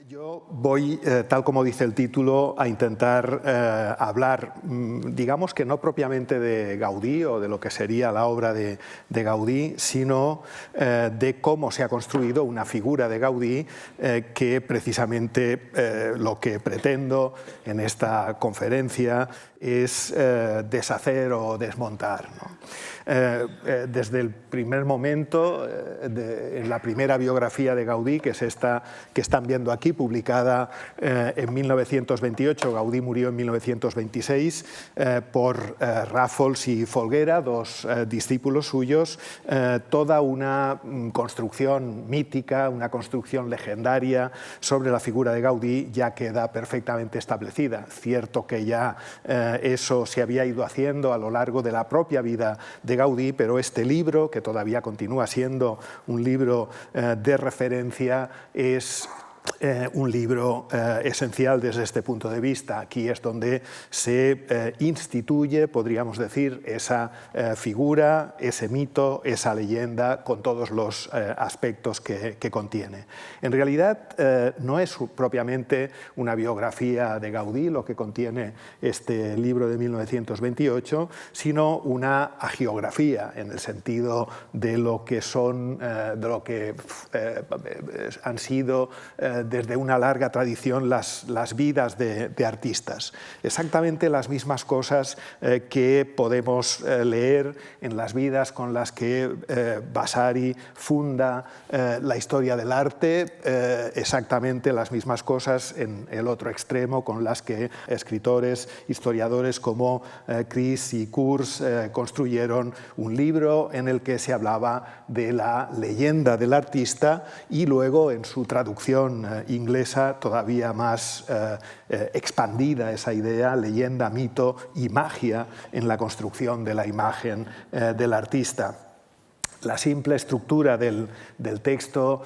Yo voy, tal como dice el título, a intentar hablar, digamos que no propiamente de Gaudí o de lo que sería la obra de Gaudí, sino de cómo se ha construido una figura de Gaudí que precisamente lo que pretendo en esta conferencia es deshacer o desmontar, ¿no? Desde el primer momento, en la primera biografía de Gaudí, que es esta que están viendo aquí, publicada en 1928, Gaudí murió en 1926, por Ràfols y Folguera, dos discípulos suyos, toda una construcción mítica, una construcción legendaria sobre la figura de Gaudí ya queda perfectamente establecida. Cierto que ya eso se había ido haciendo a lo largo de la propia vida de Gaudí, pero este libro, que todavía continúa siendo un libro de referencia, es un libro esencial desde este punto de vista. Aquí es donde se instituye, podríamos decir, esa figura, ese mito, esa leyenda, con todos los aspectos que contiene. En realidad no es propiamente una biografía de Gaudí lo que contiene este libro de 1928, sino una hagiografía, en el sentido de lo que son, de lo que han sido desde una larga tradición las vidas de artistas. Exactamente las mismas cosas que podemos leer en las vidas con las que Vasari funda la historia del arte, exactamente las mismas cosas en el otro extremo con las que escritores, historiadores como Cris y Kurs construyeron un libro en el que se hablaba de la leyenda del artista y luego en su traducción inglesa todavía más expandida esa idea, leyenda, mito y magia en la construcción de la imagen del artista. La simple estructura del texto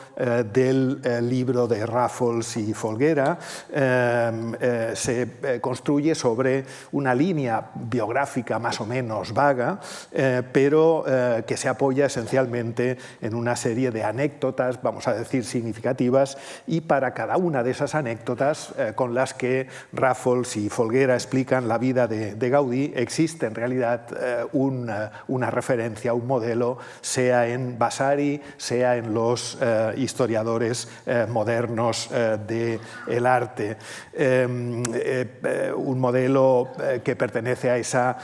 del libro de Ràfols y Folguera se construye sobre una línea biográfica más o menos vaga, pero que se apoya esencialmente en una serie de anécdotas, vamos a decir, significativas, y para cada una de esas anécdotas con las que Ràfols y Folguera explican la vida de Gaudí, existe en realidad una referencia, un modelo, sea en Vasari, sea en los historiadores modernos del arte. Un modelo que pertenece a esa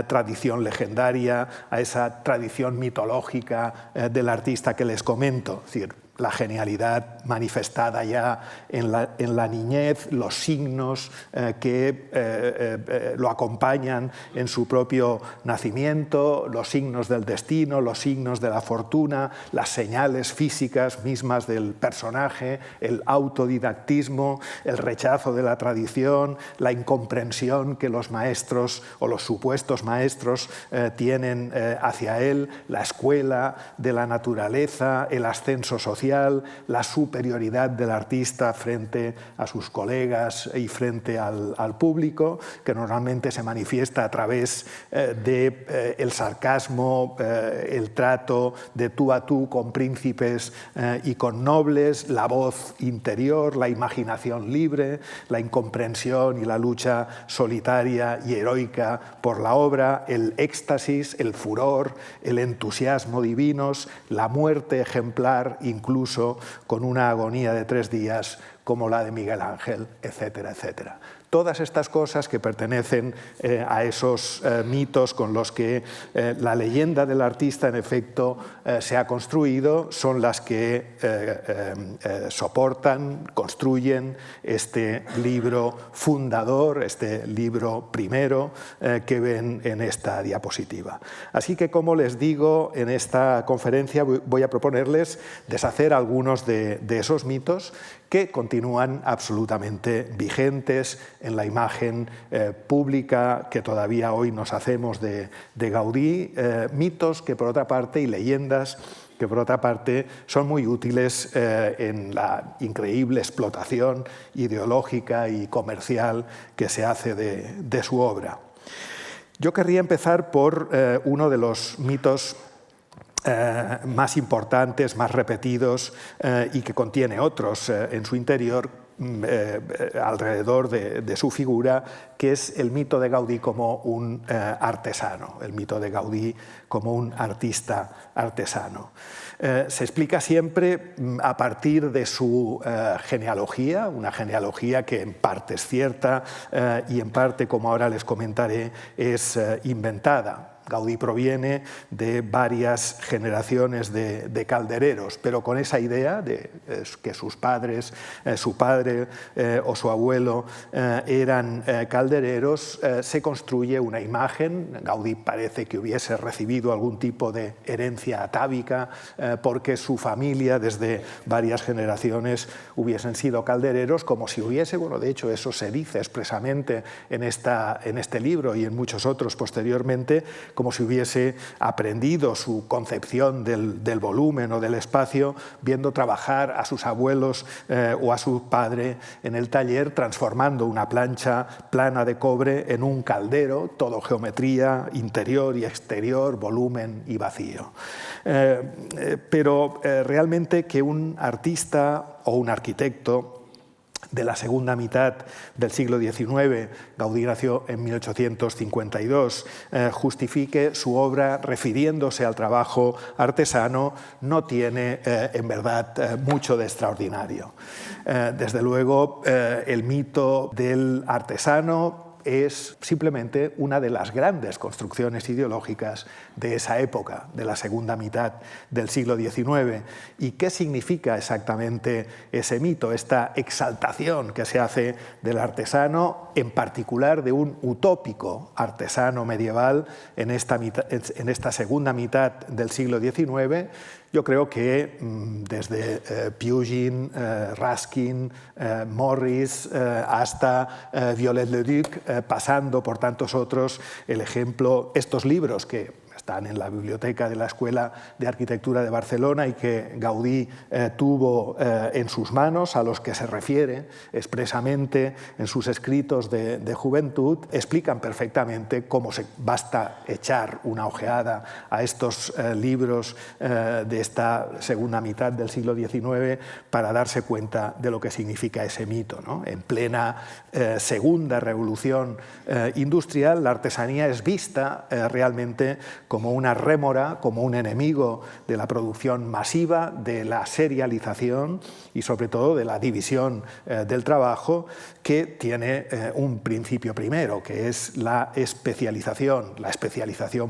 tradición legendaria, a esa tradición mitológica del artista que les comento. Es decir, la genialidad manifestada ya en la niñez, los signos que lo acompañan en su propio nacimiento, los signos del destino, los signos de la fortuna, las señales físicas mismas del personaje, el autodidactismo, el rechazo de la tradición, la incomprensión que los maestros o los supuestos maestros tienen hacia él, la escuela de la naturaleza, el ascenso social, la superioridad del artista frente a sus colegas y frente al público, que normalmente se manifiesta a través del sarcasmo, el trato de tú a tú con príncipes y con nobles, la voz interior, la imaginación libre, la incomprensión y la lucha solitaria y heroica por la obra, el éxtasis, el furor, el entusiasmo divinos, la muerte ejemplar, incluso con una agonía de 3 días como la de Miguel Ángel, etcétera, etcétera. Todas estas cosas que pertenecen a esos mitos con los que la leyenda del artista en efecto se ha construido son las que soportan, construyen este libro fundador, este libro primero que ven en esta diapositiva. Así que, como les digo, en esta conferencia voy a proponerles deshacer algunos de esos mitos que continúan absolutamente vigentes en la imagen pública que todavía hoy nos hacemos de Gaudí, mitos que por otra parte y leyendas que por otra parte son muy útiles en la increíble explotación ideológica y comercial que se hace de su obra. Yo querría empezar por uno de los mitos más importantes, más repetidos y que contiene otros en su interior, alrededor de su figura, que es el mito de Gaudí como un artesano, el mito de Gaudí como un artista artesano. Se explica siempre a partir de su genealogía, una genealogía que en parte es cierta y en parte, como ahora les comentaré, es inventada. Gaudí proviene de varias generaciones de caldereros, pero con esa idea de que sus padres, su padre o su abuelo eran caldereros, se construye una imagen. Gaudí parece que hubiese recibido algún tipo de herencia atávica porque su familia desde varias generaciones hubiesen sido caldereros, como si hubiese, bueno, de hecho eso se dice expresamente en este libro y en muchos otros posteriormente, como si hubiese aprendido su concepción del volumen o del espacio viendo trabajar a sus abuelos o a su padre en el taller, transformando una plancha plana de cobre en un caldero, todo geometría interior y exterior, volumen y vacío. Pero realmente que un artista o un arquitecto de la segunda mitad del siglo XIX, Gaudí nació en 1852, justifique su obra refiriéndose al trabajo artesano, no tiene en verdad mucho de extraordinario. Desde luego, el mito del artesano es simplemente una de las grandes construcciones ideológicas de esa época, de la segunda mitad del siglo XIX. ¿Y qué significa exactamente ese mito, esta exaltación que se hace del artesano, en particular de un utópico artesano medieval en esta segunda mitad del siglo XIX? Yo creo que desde Pugin, Ruskin, Morris, hasta Viollet-le-Duc, pasando por tantos otros, el ejemplo, estos libros que están en la biblioteca de la Escuela de Arquitectura de Barcelona y que Gaudí tuvo en sus manos, a los que se refiere expresamente en sus escritos de juventud, explican perfectamente cómo basta echar una ojeada a estos libros de esta segunda mitad del siglo XIX para darse cuenta de lo que significa ese mito, ¿no? En plena segunda revolución industrial, la artesanía es vista realmente como una rémora, como un enemigo de la producción masiva, de la serialización y sobre todo de la división del trabajo, que tiene un principio primero, que es la especialización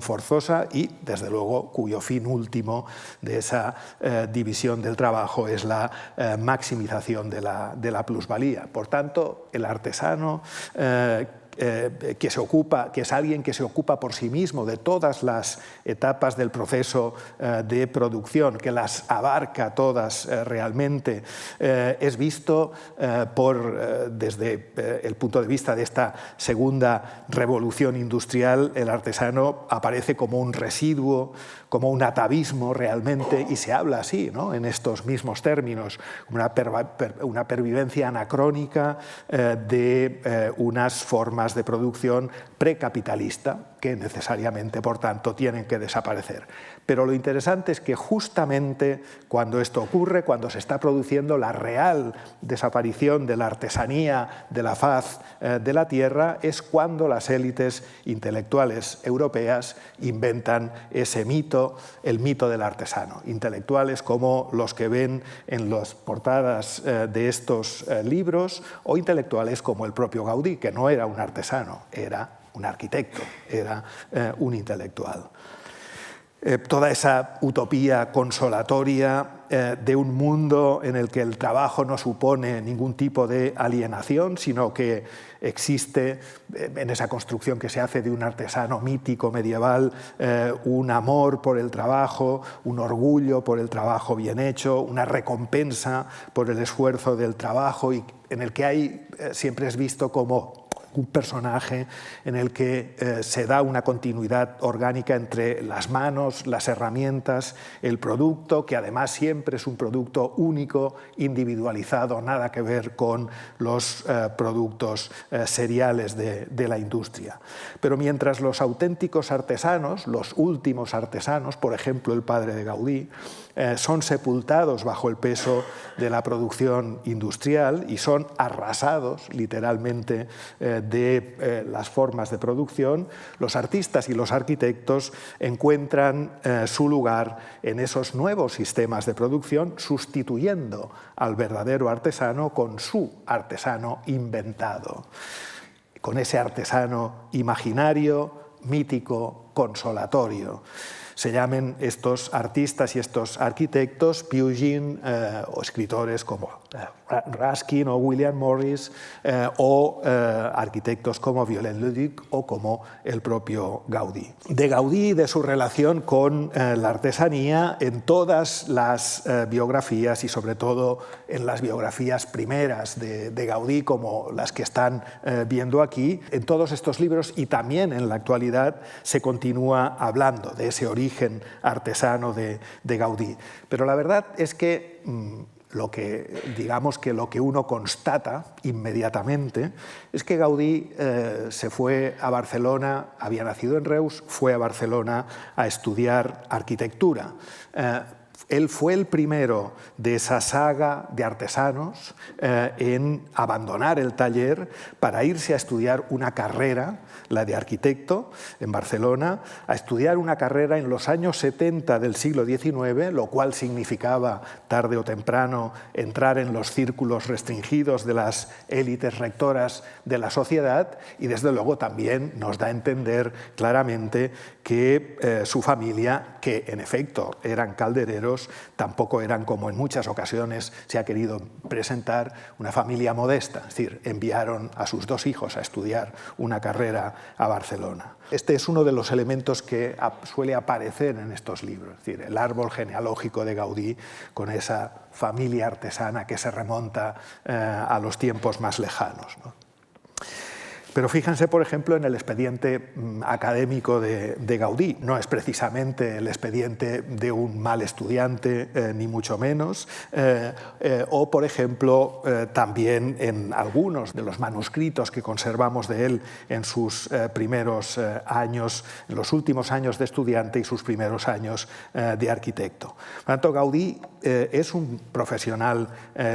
forzosa y, desde luego, cuyo fin último de esa división del trabajo es la maximización de la plusvalía. Por tanto, el artesano que es alguien que se ocupa por sí mismo de todas las etapas del proceso de producción, que las abarca todas realmente, es visto desde el punto de vista de esta segunda revolución industrial. El artesano aparece como un residuo, como un atavismo realmente, y se habla así, ¿no?, en estos mismos términos, una pervivencia anacrónica de unas formas de producción precapitalista que necesariamente, por tanto, tienen que desaparecer. Pero lo interesante es que justamente cuando esto ocurre, cuando se está produciendo la real desaparición de la artesanía de la faz de la tierra, es cuando las élites intelectuales europeas inventan ese mito, el mito del artesano. Intelectuales como los que ven en las portadas de estos libros, o intelectuales como el propio Gaudí, que no era un artesano, era un arquitecto, era un intelectual. Toda esa utopía consolatoria de un mundo en el que el trabajo no supone ningún tipo de alienación, sino que existe en esa construcción que se hace de un artesano mítico medieval un amor por el trabajo, un orgullo por el trabajo bien hecho, una recompensa por el esfuerzo del trabajo, y en el que siempre es visto como un personaje en el que se da una continuidad orgánica entre las manos, las herramientas, el producto, que además siempre es un producto único, individualizado, nada que ver con los productos seriales de la industria. Pero mientras los auténticos artesanos, los últimos artesanos, por ejemplo el padre de Gaudí, son sepultados bajo el peso de la producción industrial y son arrasados literalmente de las formas de producción, los artistas y los arquitectos encuentran su lugar en esos nuevos sistemas de producción, sustituyendo al verdadero artesano con su artesano inventado, con ese artesano imaginario, mítico, consolatorio. Se llamen estos artistas y estos arquitectos Pugin o escritores como Ruskin o William Morris o arquitectos como Viollet-le-Duc o como el propio Gaudí. De Gaudí y de su relación con la artesanía en todas las biografías y sobre todo en las biografías primeras de Gaudí como las que están viendo aquí, en todos estos libros y también en la actualidad se continúa hablando de ese origen artesano de Gaudí. Pero la verdad es que lo que uno constata inmediatamente es que Gaudí se fue a Barcelona, había nacido en Reus, fue a Barcelona a estudiar arquitectura. Él fue el primero de esa saga de artesanos en abandonar el taller para irse a estudiar una carrera, la de arquitecto, en Barcelona, a estudiar una carrera en los años 70 del siglo XIX, lo cual significaba, tarde o temprano, entrar en los círculos restringidos de las élites rectoras de la sociedad y, desde luego, también nos da a entender claramente que su familia, que en efecto eran caldereros, tampoco eran, como en muchas ocasiones se ha querido presentar, una familia modesta. Es decir, enviaron a sus dos hijos a estudiar una carrera a Barcelona. Este es uno de los elementos que suele aparecer en estos libros, es decir, el árbol genealógico de Gaudí con esa familia artesana que se remonta a los tiempos más lejanos, ¿no? Pero fíjense, por ejemplo, en el expediente académico de Gaudí. No es precisamente el expediente de un mal estudiante, ni mucho menos. O, por ejemplo, también en algunos de los manuscritos que conservamos de él en sus primeros años, en los últimos años de estudiante y sus primeros años de arquitecto. Por tanto, Gaudí es un profesional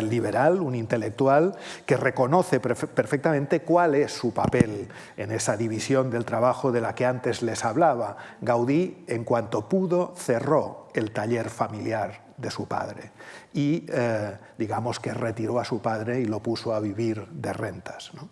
liberal, un intelectual que reconoce perfectamente cuál es su papel en esa división del trabajo de la que antes les hablaba. Gaudí, en cuanto pudo, cerró el taller familiar de su padre y digamos que retiró a su padre y lo puso a vivir de rentas, ¿no?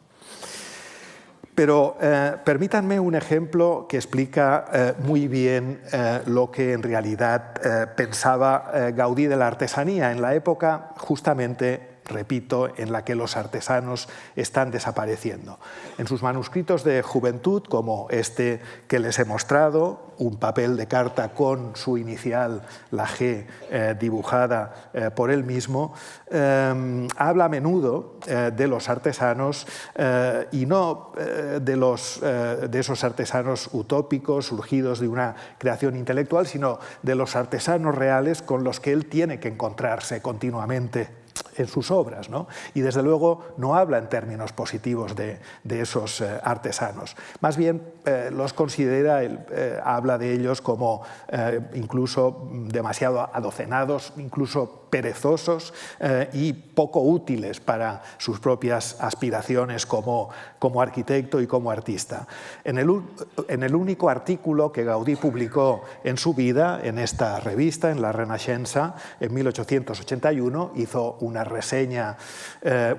Pero permítanme un ejemplo que explica muy bien lo que en realidad pensaba Gaudí de la artesanía en la época justamente, repito, en la que los artesanos están desapareciendo. En sus manuscritos de juventud, como este que les he mostrado, un papel de carta con su inicial, la G, dibujada por él mismo, habla a menudo de los artesanos y no de esos artesanos utópicos surgidos de una creación intelectual, sino de los artesanos reales con los que él tiene que encontrarse continuamente en sus obras, ¿no? Y desde luego no habla en términos positivos de esos artesanos. Más bien los considera, habla de ellos como incluso demasiado adocenados, incluso perezosos y poco útiles para sus propias aspiraciones como arquitecto y como artista. En el único artículo que Gaudí publicó en su vida, en esta revista, en la Renaixença, en 1881, hizo una reseña,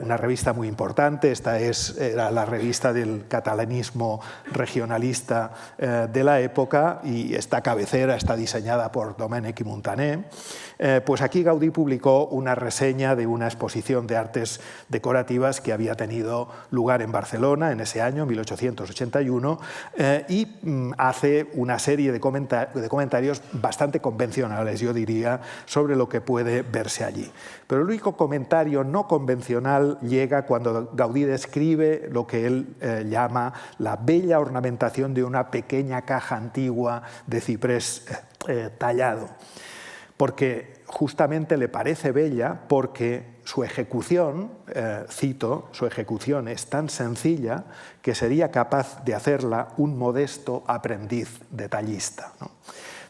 una revista muy importante. Esta era la revista del catalanismo regionalista de la época y esta cabecera está diseñada por Domènech i Muntaner. Pues aquí Gaudí publicó una reseña de una exposición de artes decorativas que había tenido lugar en Barcelona en ese año, 1881, y hace una serie de comentarios bastante convencionales, yo diría, sobre lo que puede verse allí. Pero el único comentario no convencional llega cuando Gaudí describe lo que él llama la bella ornamentación de una pequeña caja antigua de ciprés tallado, porque justamente le parece bella porque su ejecución, cito, su ejecución es tan sencilla que sería capaz de hacerla un modesto aprendiz detallista, ¿no?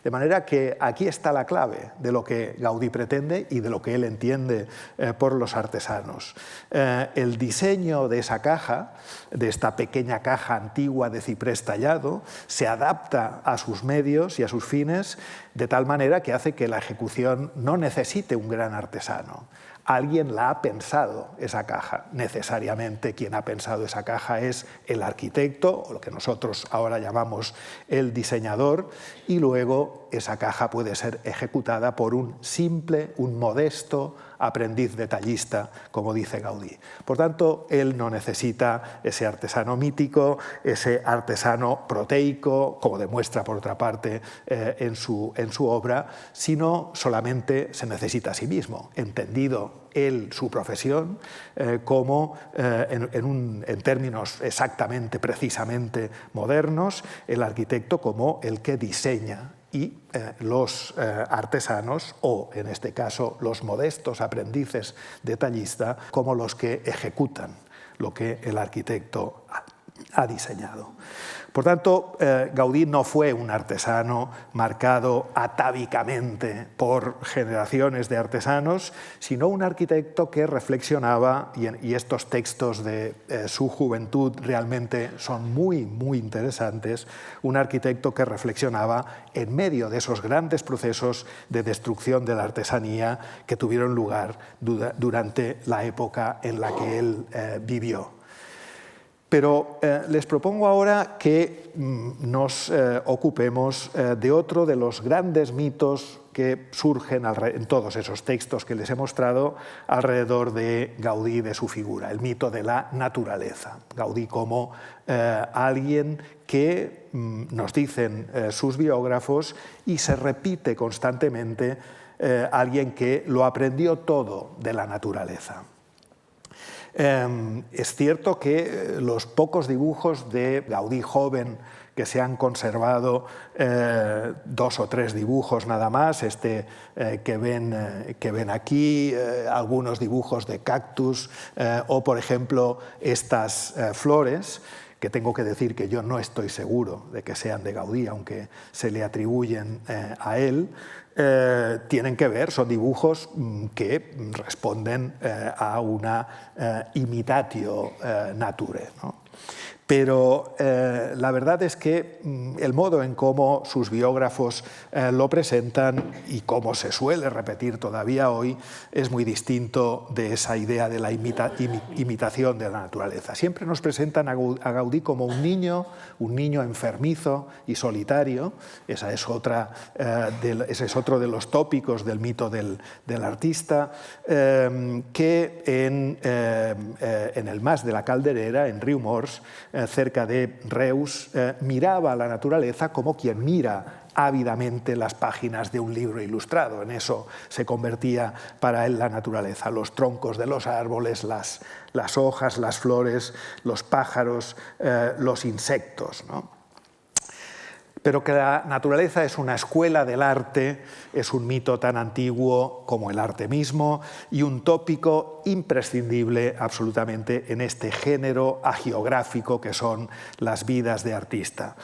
De manera que aquí está la clave de lo que Gaudí pretende y de lo que él entiende por los artesanos. El diseño de esa caja, de esta pequeña caja antigua de ciprés tallado, se adapta a sus medios y a sus fines de tal manera que hace que la ejecución no necesite un gran artesano. Alguien la ha pensado, esa caja. Necesariamente quien ha pensado esa caja es el arquitecto, o lo que nosotros ahora llamamos el diseñador, y luego esa caja puede ser ejecutada por un simple, un modesto aprendiz detallista, como dice Gaudí. Por tanto, él no necesita ese artesano mítico, ese artesano proteico, como demuestra por otra parte en su obra, sino solamente se necesita a sí mismo, entendido él su profesión como, en términos exactamente, precisamente modernos, el arquitecto como el que diseña y los artesanos, o en este caso los modestos aprendices detallista, como los que ejecutan lo que el arquitecto ha diseñado. Por tanto, Gaudí no fue un artesano marcado atávicamente por generaciones de artesanos, sino un arquitecto que reflexionaba, y estos textos de su juventud realmente son muy, muy interesantes, un arquitecto que reflexionaba en medio de esos grandes procesos de destrucción de la artesanía que tuvieron lugar durante la época en la que él vivió. Pero les propongo ahora que nos ocupemos de otro de los grandes mitos que surgen en todos esos textos que les he mostrado alrededor de Gaudí, de su figura, el mito de la naturaleza. Gaudí como alguien que, nos dicen sus biógrafos, y se repite constantemente, alguien que lo aprendió todo de la naturaleza. Es cierto que los pocos dibujos de Gaudí joven que se han conservado, 2 o 3 dibujos nada más, que ven aquí, algunos dibujos de cactus, o por ejemplo estas flores, que tengo que decir que yo no estoy seguro de que sean de Gaudí, aunque se le atribuyen a él, tienen que ver, son dibujos que responden a una imitatio naturae, ¿no? Pero la verdad es que el modo en cómo sus biógrafos lo presentan, y cómo se suele repetir todavía hoy, es muy distinto de esa idea de la imitación de la naturaleza. Siempre nos presentan a Gaudí como un niño enfermizo y solitario. Ese es otro de los tópicos del mito del artista, que en el Mas de la Calderera, en Riumors, cerca de Reus, miraba a la naturaleza como quien mira ávidamente las páginas de un libro ilustrado. En eso se convertía para él la naturaleza: los troncos de los árboles, las hojas, las flores, los pájaros, los insectos, ¿no? Pero que la naturaleza es una escuela del arte es un mito tan antiguo como el arte mismo, y un tópico imprescindible absolutamente en este género hagiográfico que son las vidas de artista.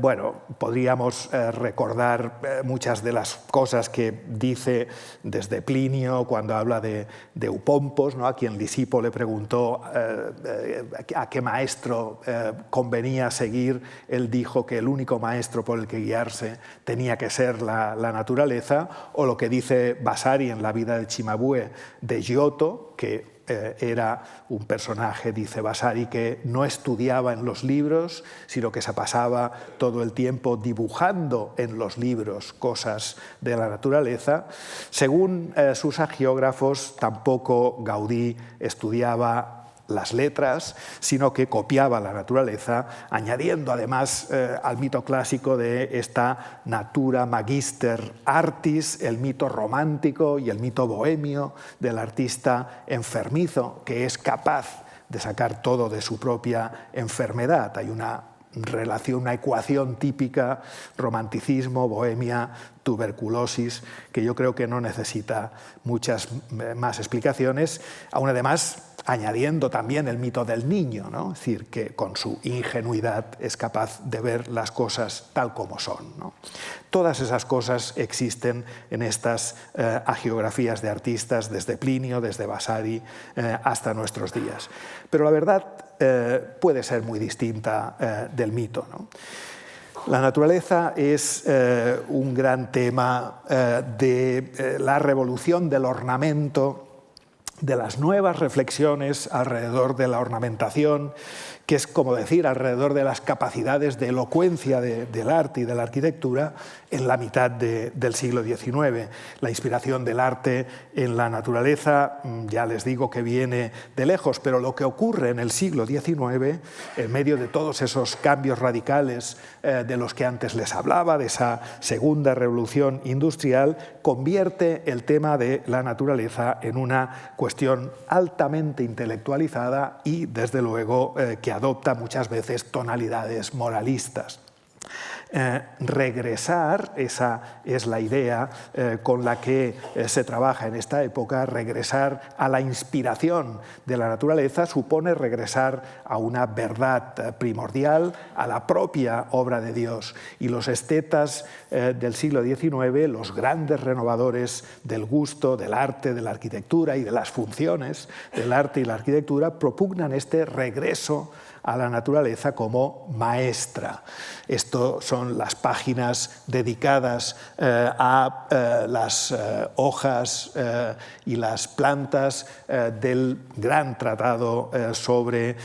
Bueno, podríamos recordar muchas de las cosas que dice desde Plinio cuando habla de Eupompos, ¿no? A quien Lisipo le preguntó a qué maestro convenía seguir. Él dijo que el único maestro por el que guiarse tenía que ser la naturaleza. O lo que dice Vasari en la vida de Cimabue de Giotto, que era un personaje, dice Vasari, que no estudiaba en los libros, sino que se pasaba todo el tiempo dibujando en los libros cosas de la naturaleza. Según sus hagiógrafos, tampoco Gaudí estudiaba las letras, sino que copiaba la naturaleza, añadiendo además al mito clásico de esta natura magister artis, el mito romántico y el mito bohemio del artista enfermizo, que es capaz de sacar todo de su propia enfermedad. Hay una relación, una ecuación típica, romanticismo, bohemia, tuberculosis, que yo creo que no necesita muchas más explicaciones. Aún además, añadiendo también el mito del niño, ¿no? Es decir, que con su ingenuidad es capaz de ver las cosas tal como son, ¿no? Todas esas cosas existen en estas hagiografías de artistas, desde Plinio, desde Vasari, hasta nuestros días. Pero la verdad puede ser muy distinta del mito, ¿no? La naturaleza es un gran tema de la revolución del ornamento, de las nuevas reflexiones alrededor de la ornamentación, que es como decir, alrededor de las capacidades de elocuencia del arte y de la arquitectura en la mitad del siglo XIX. La inspiración del arte en la naturaleza, ya les digo que viene de lejos, pero lo que ocurre en el siglo XIX, en medio de todos esos cambios radicales de los que antes les hablaba, de esa segunda revolución industrial, convierte el tema de la naturaleza en una cuestión altamente intelectualizada y, desde luego, que adopta muchas veces tonalidades moralistas. Regresar, esa es la idea con la que se trabaja en esta época, regresar a la inspiración de la naturaleza supone regresar a una verdad primordial, a la propia obra de Dios. Y los estetas del siglo XIX, los grandes renovadores del gusto, del arte, de la arquitectura y de las funciones del arte y la arquitectura, propugnan este regreso a la naturaleza como maestra. Esto son las páginas dedicadas a las hojas y las plantas del gran tratado sobre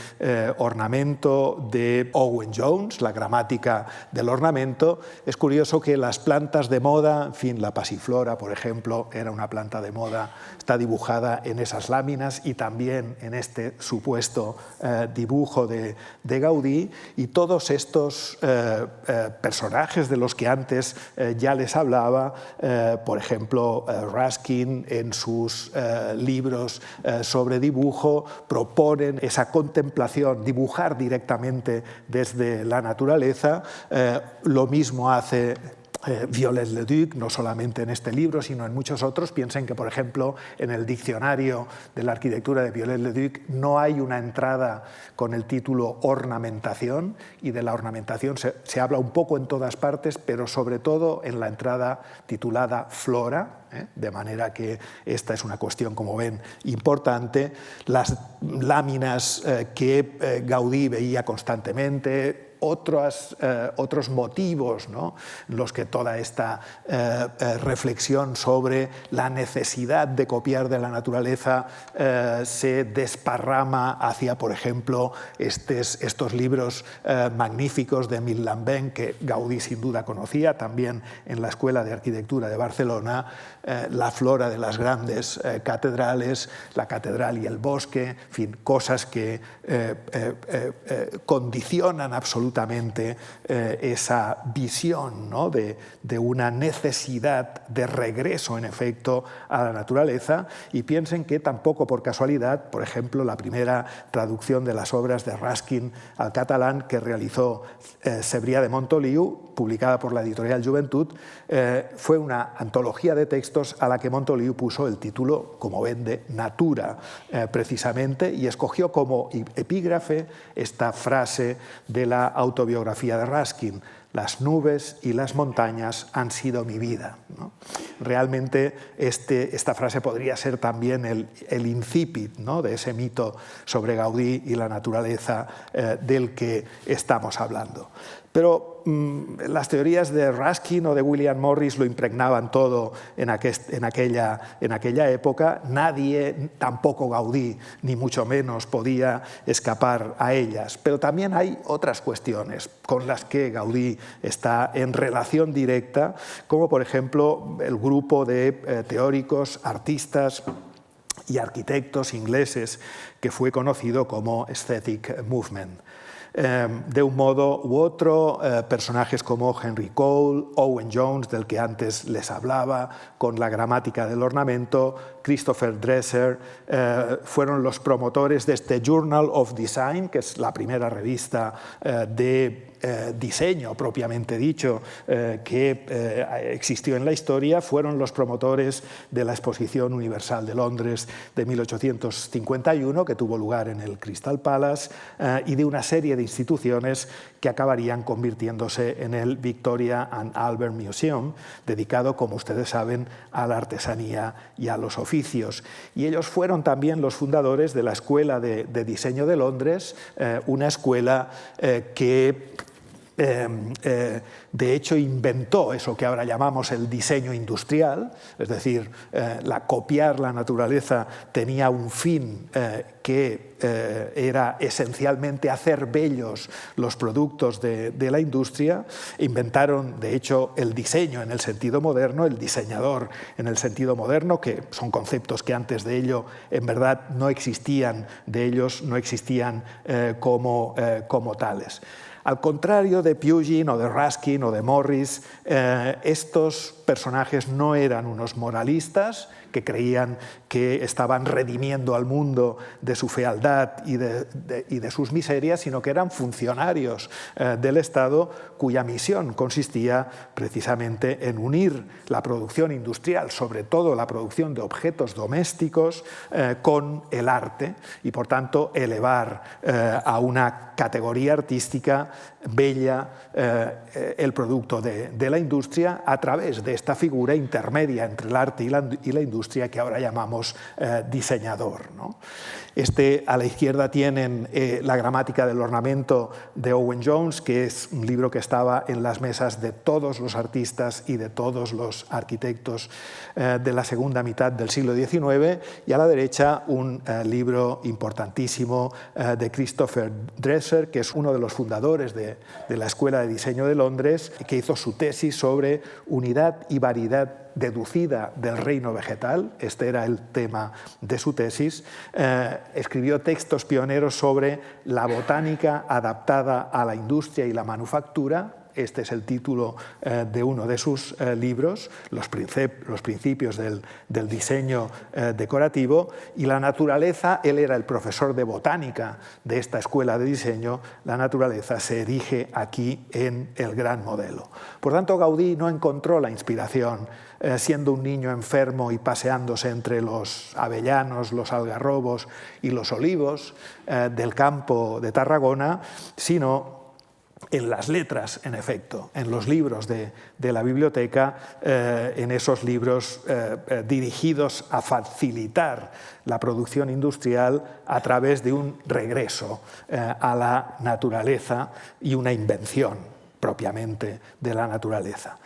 ornamento de Owen Jones, la gramática del ornamento. Es curioso que las plantas de moda, en fin, la pasiflora, por ejemplo, era una planta de moda, está dibujada en esas láminas y también en este supuesto dibujo de Gaudí, y todos estos personajes de los que antes ya les hablaba, por ejemplo, Ruskin en sus libros sobre dibujo proponen esa contemplación, dibujar directamente desde la naturaleza. Lo mismo hace Viollet-le-Duc, no solamente en este libro, sino en muchos otros. Piensen que, por ejemplo, en el diccionario de la arquitectura de Viollet-le-Duc no hay una entrada con el título ornamentación, y de la ornamentación se habla un poco en todas partes, pero sobre todo en la entrada titulada flora, de manera que esta es una cuestión, como ven, importante. Las láminas que Gaudí veía constantemente, otros motivos, ¿no?, los que toda esta reflexión sobre la necesidad de copiar de la naturaleza se desparrama hacia, por ejemplo, estos libros magníficos de Emile Lambert, que Gaudí sin duda conocía, también en la Escuela de Arquitectura de Barcelona, la flora de las grandes catedrales, la catedral y el bosque, en fin, cosas que condicionan absolutamente esa visión, ¿no?, de una necesidad de regreso, en efecto, a la naturaleza. Y piensen que tampoco por casualidad, por ejemplo, la primera traducción de las obras de Ruskin al catalán que realizó Cebrià de Montoliu, publicada por la editorial Juventud, fue una antología de textos a la que Montoliu puso el título, como ven, de Natura, precisamente, y escogió como epígrafe esta frase de la autobiografía de Ruskin: las nubes y las montañas han sido mi vida, ¿no? Realmente esta frase podría ser también el incipit, ¿no?, de ese mito sobre Gaudí y la naturaleza del que estamos hablando. Pero las teorías de Ruskin o de William Morris lo impregnaban todo en aquella época. Nadie, tampoco Gaudí, ni mucho menos, podía escapar a ellas. Pero también hay otras cuestiones con las que Gaudí está en relación directa, como por ejemplo el grupo de teóricos, artistas y arquitectos ingleses que fue conocido como Aesthetic Movement. De un modo u otro, personajes como Henry Cole, Owen Jones, del que antes les hablaba, con la gramática del ornamento, Christopher Dresser, fueron los promotores de este Journal of Design, que es la primera revista de diseño propiamente dicho que existió en la historia fueron los promotores de la Exposición Universal de Londres de 1851, que tuvo lugar en el Crystal Palace, y de una serie de instituciones que acabarían convirtiéndose en el Victoria and Albert Museum, dedicado, como ustedes saben, a la artesanía y a los oficios. Y ellos fueron también los fundadores de la Escuela de Diseño de Londres, una escuela que de hecho inventó eso que ahora llamamos el diseño industrial, es decir, copiar la naturaleza tenía un fin que era esencialmente hacer bellos los productos de la industria. Inventaron, de hecho, el diseño en el sentido moderno, el diseñador en el sentido moderno, que son conceptos que antes de ello en verdad no existían, de ellos no existían como tales. Al contrario de Pugin o de Ruskin o de Morris, estos personajes no eran unos moralistas que creían que estaban redimiendo al mundo de su fealdad y de sus miserias, sino que eran funcionarios del Estado cuya misión consistía precisamente en unir la producción industrial, sobre todo la producción de objetos domésticos, con el arte y, por tanto, elevar a una categoría artística bella el producto de la industria a través de esta figura intermedia entre el arte y la industria que ahora llamamos diseñador, ¿no? A la izquierda tienen la gramática del ornamento de Owen Jones, que es un libro que estaba en las mesas de todos los artistas y de todos los arquitectos de la segunda mitad del siglo XIX, y a la derecha un libro importantísimo de Christopher Dresser, que es uno de los fundadores de la Escuela de Diseño de Londres, que hizo su tesis sobre unidad y variedad deducida del reino vegetal. Este era el tema de su tesis. Escribió textos pioneros sobre la botánica adaptada a la industria y la manufactura. Este es el título de uno de sus libros, los principios del diseño decorativo. Y la naturaleza, él era el profesor de botánica de esta escuela de diseño, la naturaleza se erige aquí en el gran modelo. Por tanto, Gaudí no encontró la inspiración siendo un niño enfermo y paseándose entre los avellanos, los algarrobos y los olivos del campo de Tarragona, sino en las letras, en efecto, en los libros de la biblioteca, en esos libros dirigidos a facilitar la producción industrial a través de un regreso a la naturaleza y una invención propiamente de la naturaleza.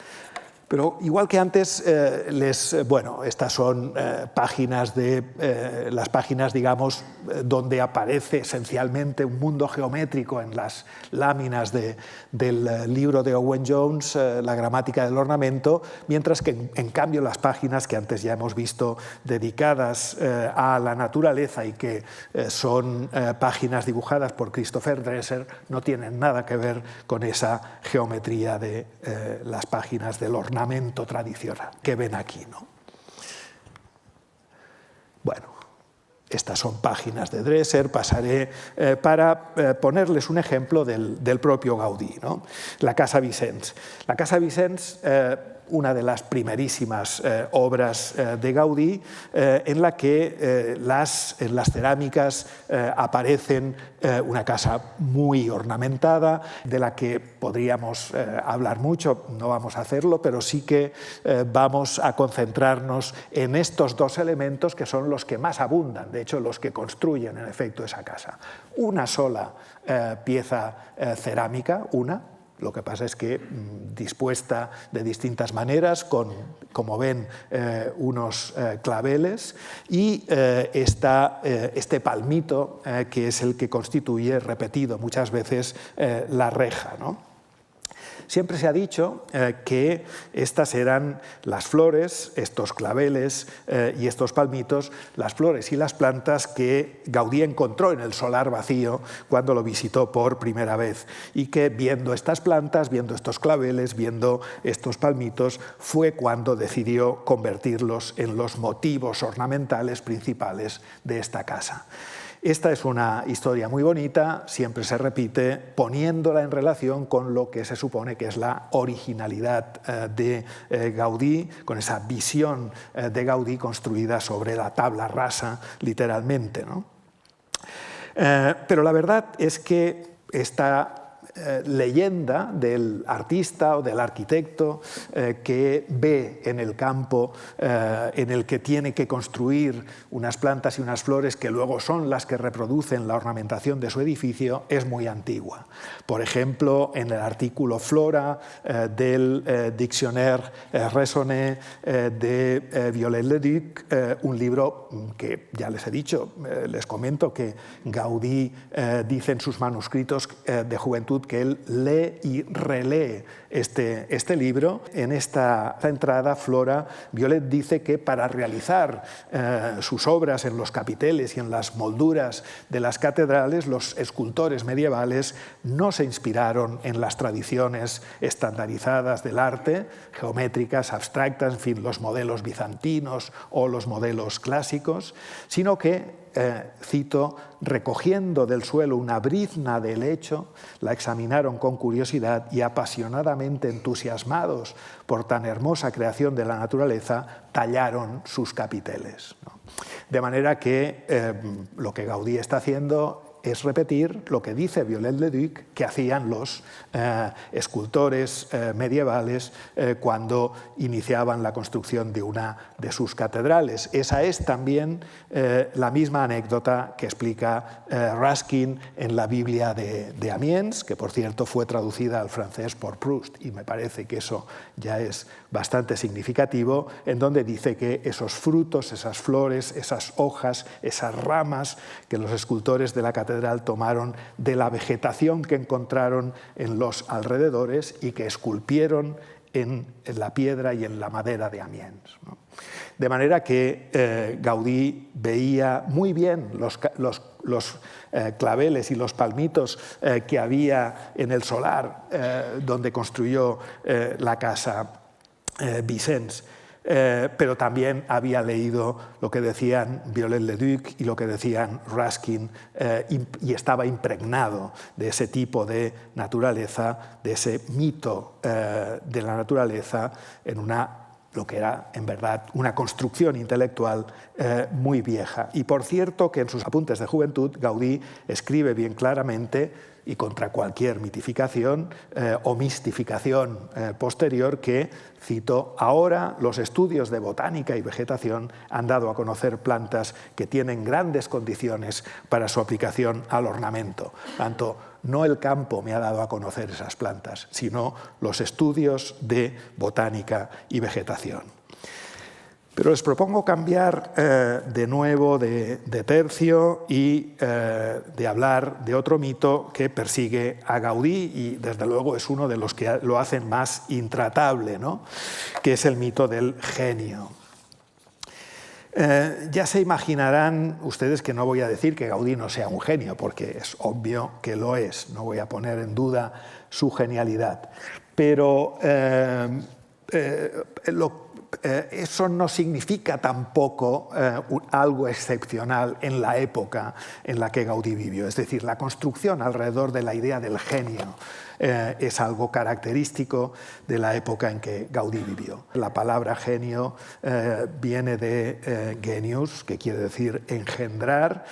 Pero igual que antes, estas son páginas las páginas, digamos, donde aparece esencialmente un mundo geométrico en las láminas del libro de Owen Jones, la gramática del ornamento, mientras que en cambio las páginas que antes ya hemos visto dedicadas a la naturaleza y que son páginas dibujadas por Christopher Dresser no tienen nada que ver con esa geometría de las páginas del ornamento tradicional que ven aquí, ¿no? Bueno, estas son páginas de Dresser. Pasaré para ponerles un ejemplo del propio Gaudí, ¿no? La Casa Vicens. La Casa Vicens, una de las primerísimas obras de Gaudí, en la que en las cerámicas aparecen una casa muy ornamentada, de la que podríamos hablar mucho, no vamos a hacerlo, pero sí que vamos a concentrarnos en estos dos elementos que son los que más abundan, de hecho los que construyen en efecto esa casa. Una sola pieza cerámica, lo que pasa es que dispuesta de distintas maneras, como ven, unos claveles, y este palmito que es el que constituye, repetido muchas veces, la reja, ¿no? Siempre se ha dicho que estas eran las flores, estos claveles y estos palmitos, las flores y las plantas que Gaudí encontró en el solar vacío cuando lo visitó por primera vez, y que viendo estas plantas, viendo estos claveles, viendo estos palmitos, fue cuando decidió convertirlos en los motivos ornamentales principales de esta casa. Esta es una historia muy bonita, siempre se repite, poniéndola en relación con lo que se supone que es la originalidad de Gaudí, con esa visión de Gaudí construida sobre la tabla rasa, literalmente, ¿no? Pero la verdad es que esta leyenda del artista o del arquitecto que ve en el campo en el que tiene que construir unas plantas y unas flores que luego son las que reproducen la ornamentación de su edificio es muy antigua. Por ejemplo, en el artículo Flora del Dictionnaire raisonné de Viollet-le-Duc, un libro que ya les he dicho, les comento que Gaudí dice en sus manuscritos de juventud que él lee y relee este libro. En esta entrada, Flora, Viollet dice que para realizar sus obras en los capiteles y en las molduras de las catedrales, los escultores medievales no se inspiraron en las tradiciones estandarizadas del arte, geométricas, abstractas, en fin, los modelos bizantinos o los modelos clásicos, sino que cito, recogiendo del suelo una brizna de helecho, la examinaron con curiosidad y apasionadamente entusiasmados por tan hermosa creación de la naturaleza, tallaron sus capiteles, ¿no? De manera que lo que Gaudí está haciendo es repetir lo que dice Viollet-le-Duc que hacían los escultores medievales cuando iniciaban la construcción de una de sus catedrales. Esa es también la misma anécdota que explica Ruskin en la Biblia de Amiens, que por cierto fue traducida al francés por Proust, y me parece que eso ya es bastante significativo, en donde dice que esos frutos, esas flores, esas hojas, esas ramas que los escultores de la catedral tomaron de la vegetación que encontraron en los alrededores y que esculpieron en la piedra y en la madera de Amiens, ¿no? De manera que Gaudí veía muy bien los claveles y los palmitos que había en el solar donde construyó la casa Vicens. Pero también había leído lo que decían Viollet-le-Duc y lo que decían Ruskin y estaba impregnado de ese tipo de naturaleza, de ese mito de la naturaleza en lo que era en verdad una construcción intelectual muy vieja. Y por cierto que en sus apuntes de juventud Gaudí escribe bien claramente y contra cualquier mitificación o mistificación posterior que, cito, ahora los estudios de botánica y vegetación han dado a conocer plantas que tienen grandes condiciones para su aplicación al ornamento. Tanto no el campo me ha dado a conocer esas plantas, sino los estudios de botánica y vegetación. Pero les propongo cambiar de nuevo de tercio y de hablar de otro mito que persigue a Gaudí y desde luego es uno de los que lo hacen más intratable, ¿no? Que es el mito del genio. Ya se imaginarán ustedes que no voy a decir que Gaudí no sea un genio, porque es obvio que lo es, no voy a poner en duda su genialidad, pero eso no significa tampoco algo excepcional en la época en la que Gaudí vivió. Es decir, la construcción alrededor de la idea del genio es algo característico de la época en que Gaudí vivió. La palabra genio viene de genius, que quiere decir engendrar,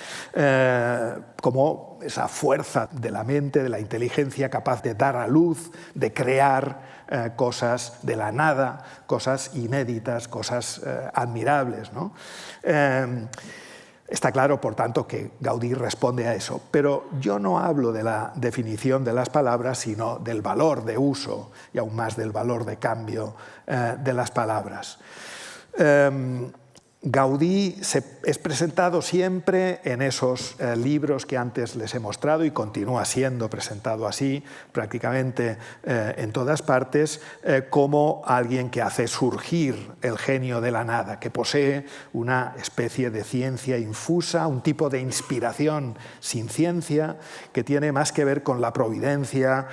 como esa fuerza de la mente, de la inteligencia capaz de dar a luz, de crear cosas de la nada, cosas inéditas, cosas admirables, ¿no? Está claro, por tanto, que Gaudí responde a eso, pero yo no hablo de la definición de las palabras, sino del valor de uso y aún más del valor de cambio de las palabras. Gaudí es presentado siempre en esos libros que antes les he mostrado y continúa siendo presentado así prácticamente en todas partes como alguien que hace surgir el genio de la nada, que posee una especie de ciencia infusa, un tipo de inspiración sin ciencia que tiene más que ver con la providencia,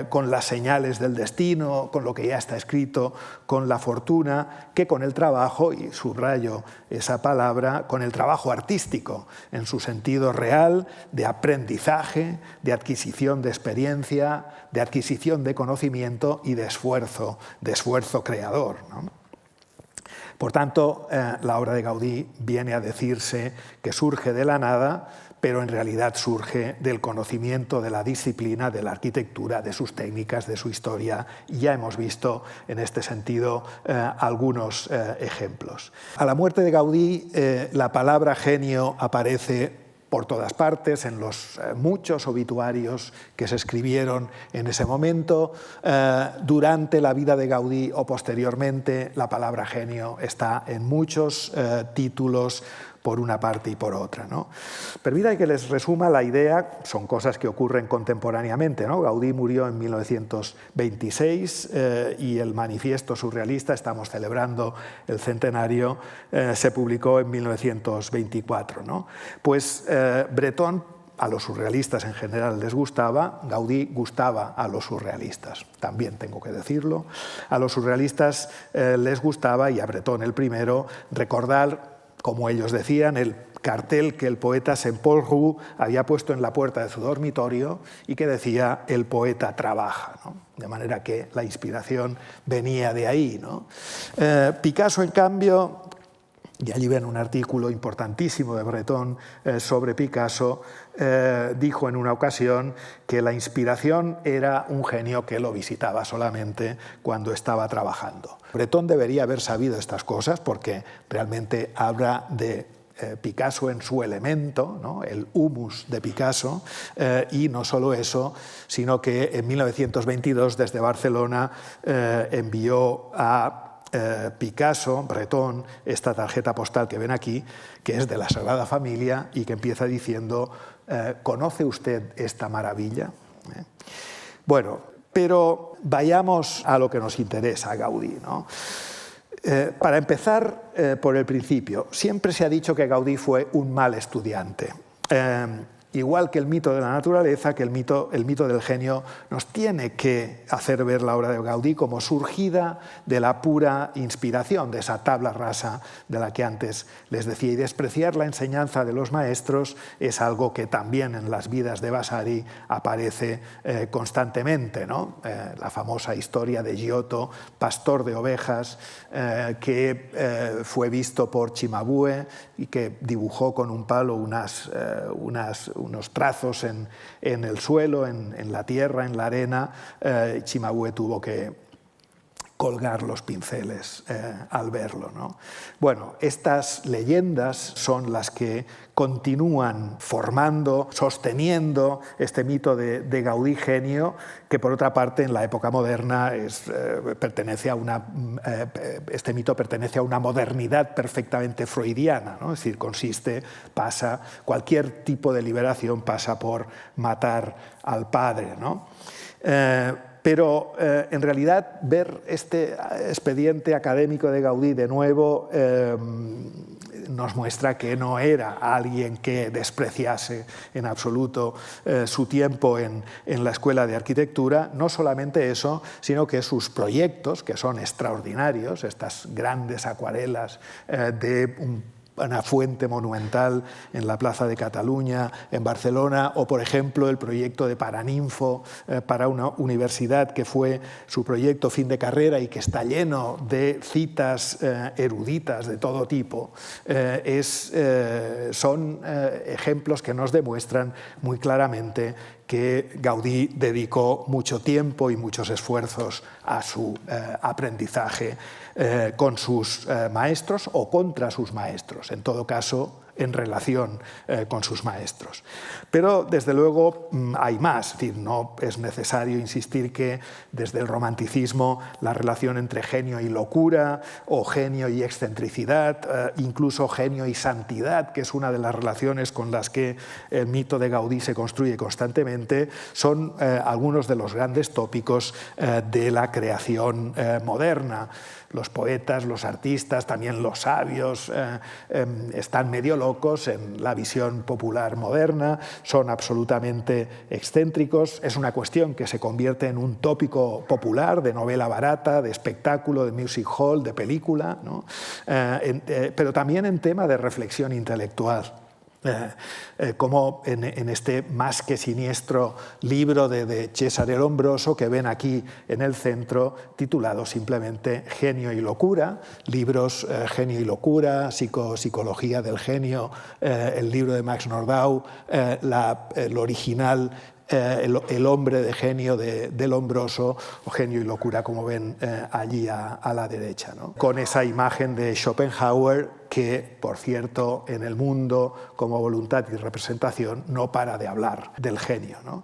con las señales del destino, con lo que ya está escrito, con la fortuna, que con el trabajo, y subrayo asociado esa palabra con el trabajo artístico, en su sentido real de aprendizaje, de adquisición de experiencia, de adquisición de conocimiento y de esfuerzo creador, ¿no? Por tanto, la obra de Gaudí viene a decirse que surge de la nada, pero en realidad surge del conocimiento de la disciplina, de la arquitectura, de sus técnicas, de su historia, y ya hemos visto en este sentido algunos ejemplos. A la muerte de Gaudí, la palabra genio aparece por todas partes, en los muchos obituarios que se escribieron en ese momento. Durante la vida de Gaudí o posteriormente, la palabra genio está en muchos títulos, por una parte y por otra, ¿no? Permítanme que les resuma la idea, son cosas que ocurren contemporáneamente, ¿no? Gaudí murió en 1926 y el manifiesto surrealista, estamos celebrando el centenario, se publicó en 1924, ¿no? Pues Breton, a los surrealistas en general les gustaba, Gaudí gustaba a los surrealistas, también tengo que decirlo. A los surrealistas les gustaba, y a Breton el primero, recordar, como ellos decían, el cartel que el poeta Saint-Paul Roux había puesto en la puerta de su dormitorio y que decía «El poeta trabaja», ¿no? De manera que la inspiración venía de ahí, ¿no? Picasso, en cambio, y allí ven un artículo importantísimo de Breton sobre Picasso, dijo en una ocasión que la inspiración era un genio que lo visitaba solamente cuando estaba trabajando. Breton debería haber sabido estas cosas porque realmente habla de Picasso en su elemento, ¿no? El humus de Picasso, y no solo eso, sino que en 1922 desde Barcelona envió a Picasso, Breton, esta tarjeta postal que ven aquí, que es de la Sagrada Familia y que empieza diciendo ¿conoce usted esta maravilla? Bueno, pero vayamos a lo que nos interesa, a Gaudí, ¿no? Para empezar por el principio, siempre se ha dicho que Gaudí fue un mal estudiante. Igual que el mito de la naturaleza, que el mito del genio nos tiene que hacer ver la obra de Gaudí como surgida de la pura inspiración, de esa tabla rasa de la que antes les decía. Y despreciar la enseñanza de los maestros es algo que también en las vidas de Vasari aparece constantemente, ¿no? La famosa historia de Giotto, pastor de ovejas, que fue visto por Cimabue y que dibujó con un palo unos trazos en el suelo, en la tierra, en la arena. Cimabue tuvo que colgar los pinceles al verlo, ¿no? Bueno, estas leyendas son las que continúan formando, sosteniendo este mito de Gaudí genio, que por otra parte en la época moderna este mito pertenece a una modernidad perfectamente freudiana, ¿no? Es decir, cualquier tipo de liberación pasa por matar al padre, ¿no? Pero en realidad ver este expediente académico de Gaudí de nuevo nos muestra que no era alguien que despreciase en absoluto su tiempo en la Escuela de Arquitectura. No solamente eso, sino que sus proyectos, que son extraordinarios, estas grandes acuarelas de una fuente monumental en la Plaza de Cataluña, en Barcelona, o por ejemplo el proyecto de Paraninfo para una universidad, que fue su proyecto fin de carrera y que está lleno de citas eruditas de todo tipo, son ejemplos que nos demuestran muy claramente que Gaudí dedicó mucho tiempo y muchos esfuerzos a su aprendizaje con sus maestros o contra sus maestros, en todo caso en relación con sus maestros. Pero desde luego hay más, es decir, no es necesario insistir que desde el romanticismo la relación entre genio y locura, o genio y excentricidad, incluso genio y santidad, que es una de las relaciones con las que el mito de Gaudí se construye constantemente, son algunos de los grandes tópicos de la creación moderna. los poetas, los artistas, también los sabios, están medio locos en la visión popular moderna, son absolutamente excéntricos. Es una cuestión que se convierte en un tópico popular de novela barata, de espectáculo, de music hall, de película, ¿no? Pero también en tema de reflexión intelectual. Como en este más que siniestro libro de Cesare Lombroso que ven aquí en el centro, titulado simplemente Genio y locura, libros Genio y locura, Psicología del genio, el libro de Max Nordau, el original El hombre de genio de Lombroso, o Genio y locura, como ven allí a la derecha, ¿no? Con esa imagen de Schopenhauer que, por cierto, en el mundo como voluntad y representación no para de hablar del genio, ¿no?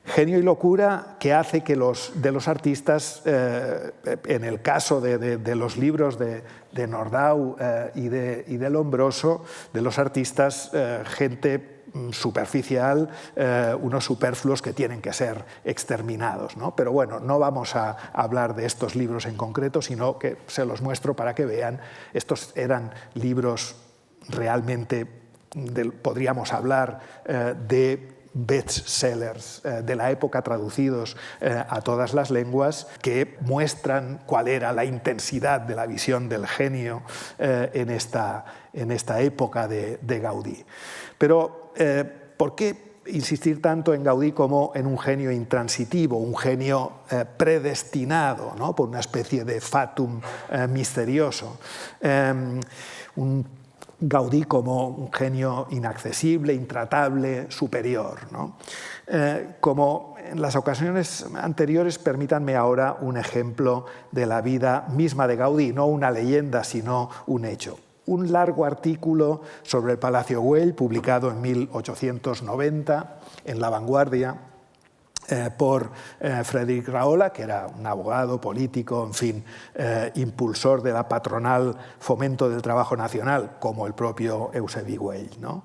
Genio y locura que hace que de los artistas, en el caso de los libros de Nordau y de Lombroso, de los artistas, gente superficial, unos superfluos que tienen que ser exterminados, ¿no? Pero bueno, no vamos a hablar de estos libros en concreto, sino que se los muestro para que vean. Estos eran libros realmente, podríamos hablar de bestsellers de la época traducidos a todas las lenguas, que muestran cuál era la intensidad de la visión del genio en esta época de Gaudí. Pero ¿por qué insistir tanto en Gaudí como en un genio intransitivo, un genio predestinado, ¿no? Por una especie de fatum misterioso? Un Gaudí como un genio inaccesible, intratable, superior, ¿no? Como en las ocasiones anteriores, permítanme ahora un ejemplo de la vida misma de Gaudí, no una leyenda, sino un hecho. Un largo artículo sobre el Palacio Güell, publicado en 1890 en La Vanguardia, por Frédéric Rahola, que era un abogado, político, en fin, impulsor de la patronal Fomento del Trabajo Nacional, como el propio Eusebi Güell, ¿no?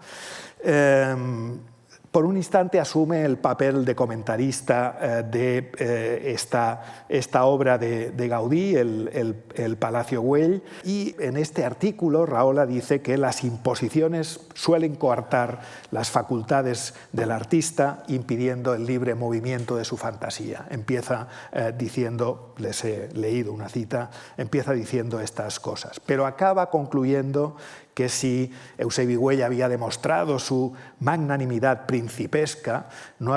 Por un instante asume el papel de comentarista de esta obra de Gaudí, el Palacio Güell, y en este artículo Rahola dice que las imposiciones suelen coartar las facultades del artista, impidiendo el libre movimiento de su fantasía. Empieza diciendo, les he leído una cita, empieza diciendo estas cosas, pero acaba concluyendo que si Eusebi Güell había demostrado su magnanimidad principesca, esto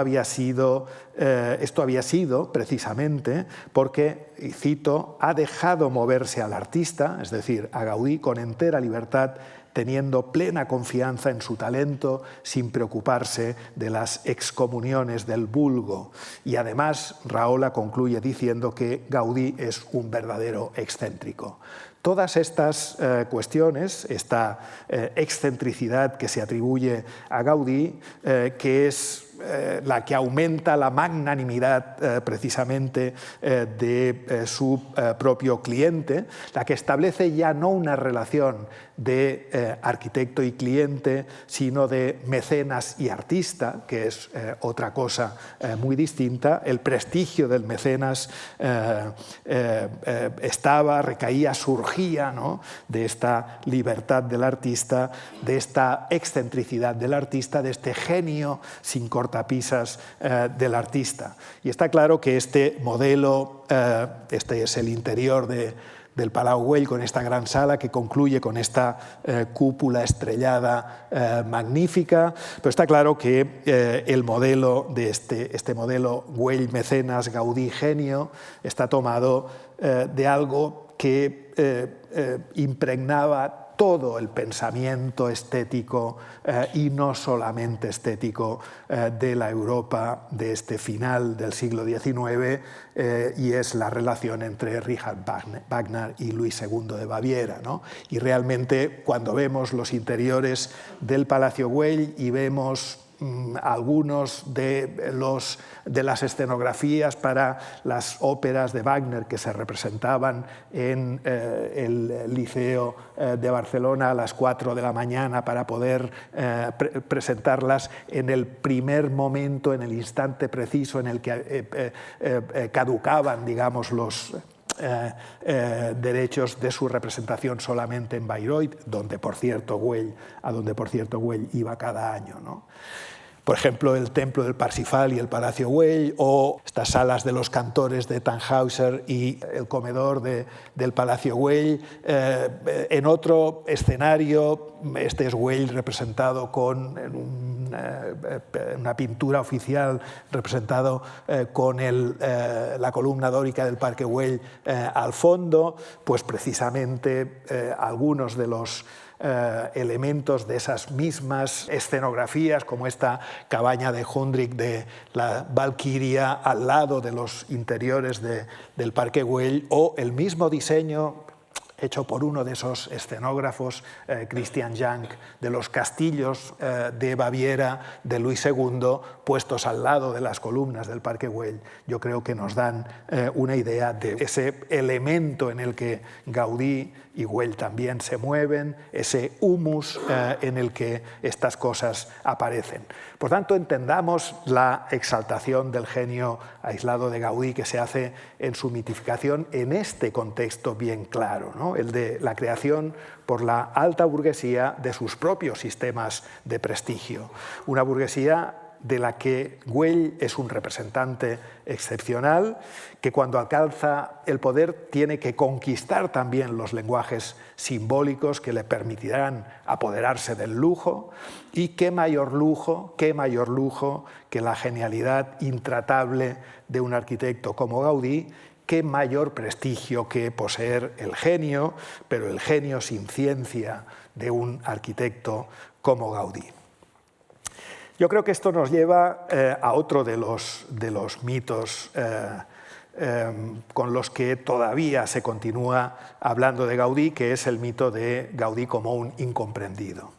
había sido precisamente porque, y cito, ha dejado moverse al artista, es decir, a Gaudí, con entera libertad, teniendo plena confianza en su talento, sin preocuparse de las excomuniones del vulgo. Y además, Rahola concluye diciendo que Gaudí es un verdadero excéntrico. Todas estas cuestiones, esta excentricidad que se atribuye a Gaudí, que es la que aumenta la magnanimidad precisamente de su propio cliente, la que establece ya no una relación de arquitecto y cliente, sino de mecenas y artista, que es otra cosa muy distinta. El prestigio del mecenas recaía, surgía, ¿no?, de esta libertad del artista, de esta excentricidad del artista, de este genio sin cortapisas del artista. Y está claro que este modelo, este es el interior del Palau Güell, con esta gran sala que concluye con esta cúpula estrellada magnífica, pero está claro que el modelo de este modelo Güell mecenas Gaudí genio está tomado de algo que impregnaba todo el pensamiento estético y no solamente estético de la Europa de este final del siglo XIX, y es la relación entre Richard Wagner y Luis II de Baviera, ¿no? Y realmente cuando vemos los interiores del Palacio Güell y vemos algunos de las escenografías para las óperas de Wagner que se representaban en el Liceo de Barcelona a las 4 de la mañana para poder presentarlas en el primer momento, en el instante preciso en el que caducaban, digamos, derechos de su representación solamente en Bayreuth, a donde por cierto Güell iba cada año, ¿no? Por ejemplo, el Templo del Parsifal y el Palacio Güell, o estas salas de los cantores de Tannhäuser y el comedor del Palacio Güell. En otro escenario, este es Güell representado con una pintura oficial, representado con la columna dórica del Parque Güell al fondo, pues precisamente algunos de los elementos de esas mismas escenografías, como esta cabaña de Hundrick de la Valquiria al lado de los interiores del Parque Güell, o el mismo diseño hecho por uno de esos escenógrafos, Christian Jank, de los castillos de Baviera de Luis II, puestos al lado de las columnas del Parque Güell. Yo creo que nos dan una idea de ese elemento en el que Gaudí y Güell también se mueven, ese humus en el que estas cosas aparecen. Por tanto, entendamos la exaltación del genio aislado de Gaudí que se hace en su mitificación en este contexto bien claro, ¿no? El de la creación por la alta burguesía de sus propios sistemas de prestigio. Una burguesía de la que Güell es un representante excepcional, que cuando alcanza el poder tiene que conquistar también los lenguajes simbólicos que le permitirán apoderarse del lujo, y qué mayor lujo que la genialidad intratable de un arquitecto como Gaudí, qué mayor prestigio que poseer el genio, pero el genio sin ciencia de un arquitecto como Gaudí. Yo creo que esto nos lleva a otro de los mitos con los que todavía se continúa hablando de Gaudí, que es el mito de Gaudí como un incomprendido.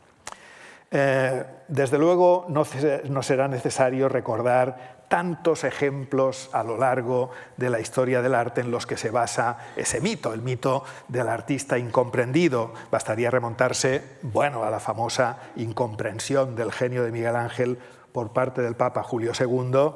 Desde luego no será necesario recordar tantos ejemplos a lo largo de la historia del arte en los que se basa ese mito, el mito del artista incomprendido. Bastaría remontarse, bueno, a la famosa incomprensión del genio de Miguel Ángel por parte del Papa Julio II,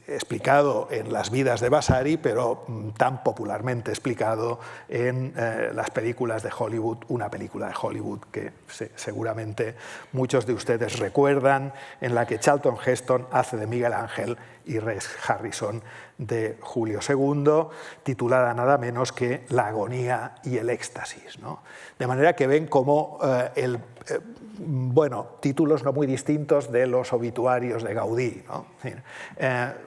explicado en las vidas de Vasari, pero tan popularmente explicado en las películas de Hollywood, una película de Hollywood que seguramente muchos de ustedes recuerdan, en la que Charlton Heston hace de Miguel Ángel y Rex Harrison de Julio II, titulada nada menos que La agonía y el éxtasis, ¿no? De manera que ven cómo títulos no muy distintos de los obituarios de Gaudí, ¿no?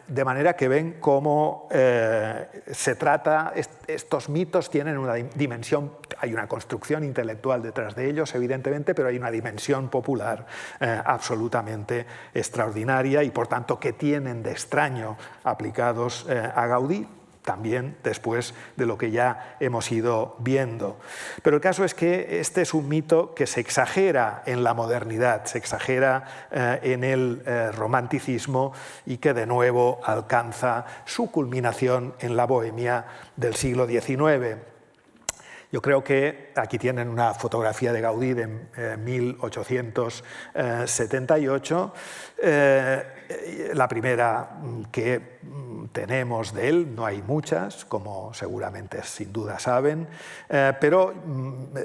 De manera que ven cómo se trata, estos mitos tienen una dimensión, hay una construcción intelectual detrás de ellos, evidentemente, pero hay una dimensión popular absolutamente extraordinaria y, por tanto, que tienen de extraño aplicados a Gaudí, también después de lo que ya hemos ido viendo. Pero el caso es que este es un mito que se exagera en la modernidad, se exagera en el romanticismo y que de nuevo alcanza su culminación en la bohemia del siglo XIX. Yo creo que aquí tienen una fotografía de Gaudí de 1878, la primera que tenemos de él, no hay muchas, como seguramente sin duda saben, pero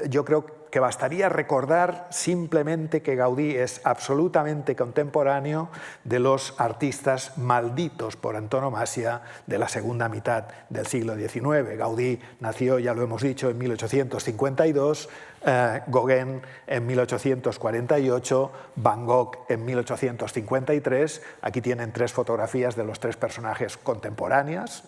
yo creo que bastaría recordar simplemente que Gaudí es absolutamente contemporáneo de los artistas malditos por antonomasia de la segunda mitad del siglo XIX. Gaudí nació, ya lo hemos dicho, en 1852, Gauguin en 1848, Van Gogh en 1853. Aquí tienen tres fotografías de los tres personajes contemporáneas.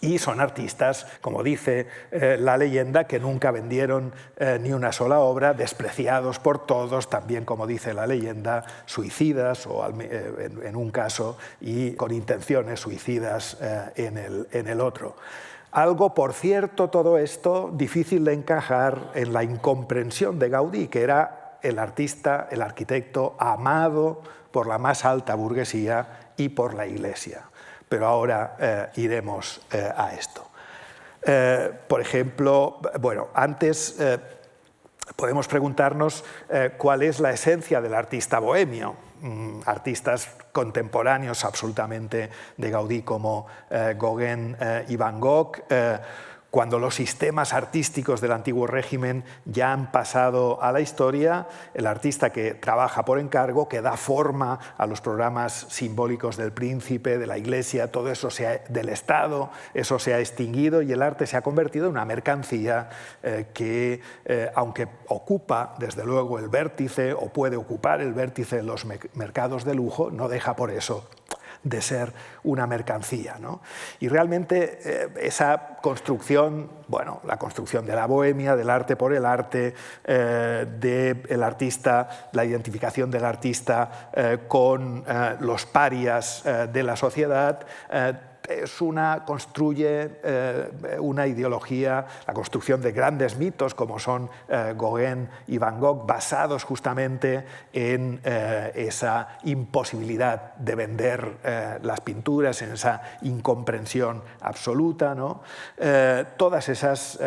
Y son artistas, como dice la leyenda, que nunca vendieron ni una sola obra, despreciados por todos, también, como dice la leyenda, suicidas, o en un caso, y con intenciones suicidas en el otro. Algo, por cierto, todo esto difícil de encajar en la incomprensión de Gaudí, que era el artista, el arquitecto amado por la más alta burguesía y por la Iglesia. Pero ahora iremos a esto. Por ejemplo, antes podemos preguntarnos cuál es la esencia del artista bohemio. artistas contemporáneos absolutamente de Gaudí como Gauguin y Van Gogh, cuando los sistemas artísticos del antiguo régimen ya han pasado a la historia, el artista que trabaja por encargo, que da forma a los programas simbólicos del príncipe, de la iglesia, todo eso del Estado, eso se ha extinguido y el arte se ha convertido en una mercancía que, aunque ocupa desde luego el vértice o puede ocupar el vértice de los mercados de lujo, no deja por eso de ser una mercancía, ¿no? Y realmente esa construcción, bueno, la construcción de la bohemia, del arte por el arte, del artista, la identificación del artista con los parias de la sociedad, construye una ideología, la construcción de grandes mitos como son Gauguin y Van Gogh, basados justamente en esa imposibilidad de vender las pinturas, en esa incomprensión absoluta, ¿no? Todas esas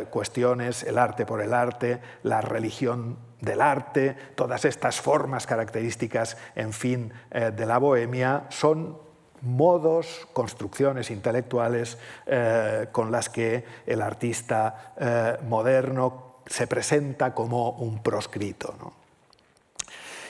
cuestiones, el arte por el arte, la religión del arte, todas estas formas características, en fin, de la bohemia, son modos, construcciones intelectuales con las que el artista moderno se presenta como un proscrito, ¿no?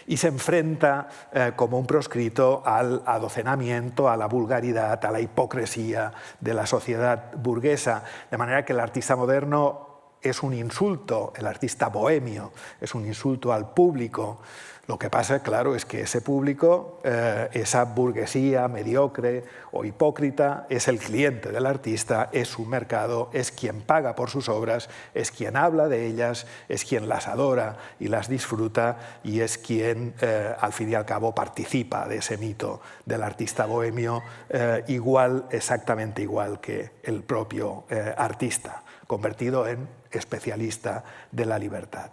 Y se enfrenta como un proscrito al adocenamiento, a la vulgaridad, a la hipocresía de la sociedad burguesa, de manera que el artista moderno es un insulto, el artista bohemio es un insulto al público. Lo que pasa, claro, es que ese público, esa burguesía mediocre o hipócrita, es el cliente del artista, es su mercado, es quien paga por sus obras, es quien habla de ellas, es quien las adora y las disfruta y es quien, al fin y al cabo, participa de ese mito del artista bohemio, exactamente igual que el propio artista, convertido en especialista de la libertad.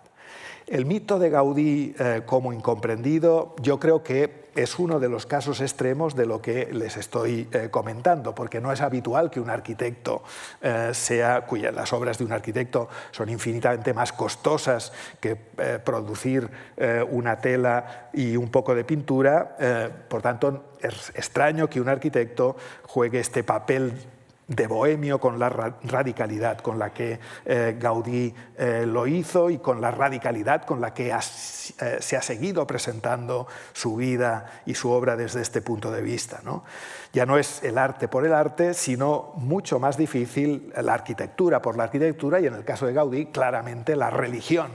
El mito de Gaudí como incomprendido, yo creo que es uno de los casos extremos de lo que les estoy comentando, porque no es habitual que un arquitecto las obras de un arquitecto son infinitamente más costosas que producir una tela y un poco de pintura, por tanto es extraño que un arquitecto juegue este papel de bohemio con la radicalidad con la que Gaudí lo hizo y con la radicalidad con la que se ha seguido presentando su vida y su obra desde este punto de vista, ¿no? Ya no es el arte por el arte, sino mucho más difícil la arquitectura por la arquitectura y en el caso de Gaudí claramente la religión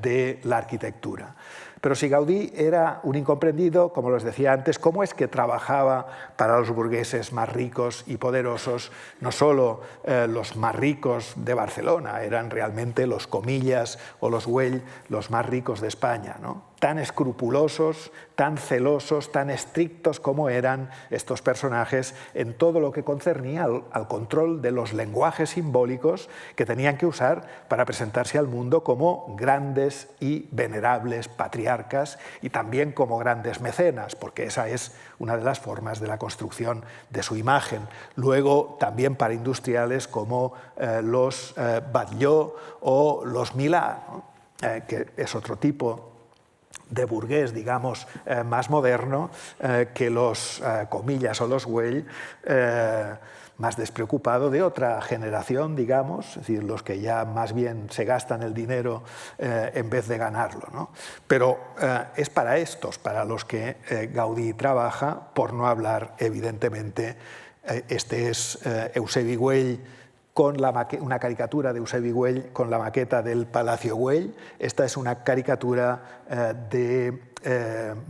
de la arquitectura. Pero si Gaudí era un incomprendido, como les decía antes, ¿cómo es que trabajaba para los burgueses más ricos y poderosos? No solo los más ricos de Barcelona, eran realmente los Comillas o los Güell los más ricos de España, ¿no? Tan escrupulosos, tan celosos, tan estrictos como eran estos personajes en todo lo que concernía al control de los lenguajes simbólicos que tenían que usar para presentarse al mundo como grandes y venerables patriarcas y también como grandes mecenas, porque esa es una de las formas de la construcción de su imagen. Luego también para industriales como los Batlló o los Milà, ¿no? Que es otro tipo de burgués, digamos, más moderno que los Comillas o los Güell, más despreocupado de otra generación, digamos, es decir, los que ya más bien se gastan el dinero en vez de ganarlo, ¿no? Pero es para estos, para los que Gaudí trabaja, por no hablar, evidentemente, este es Eusebi Güell, con una caricatura de Eusebi Güell con la maqueta del Palacio Güell. Esta es una caricatura de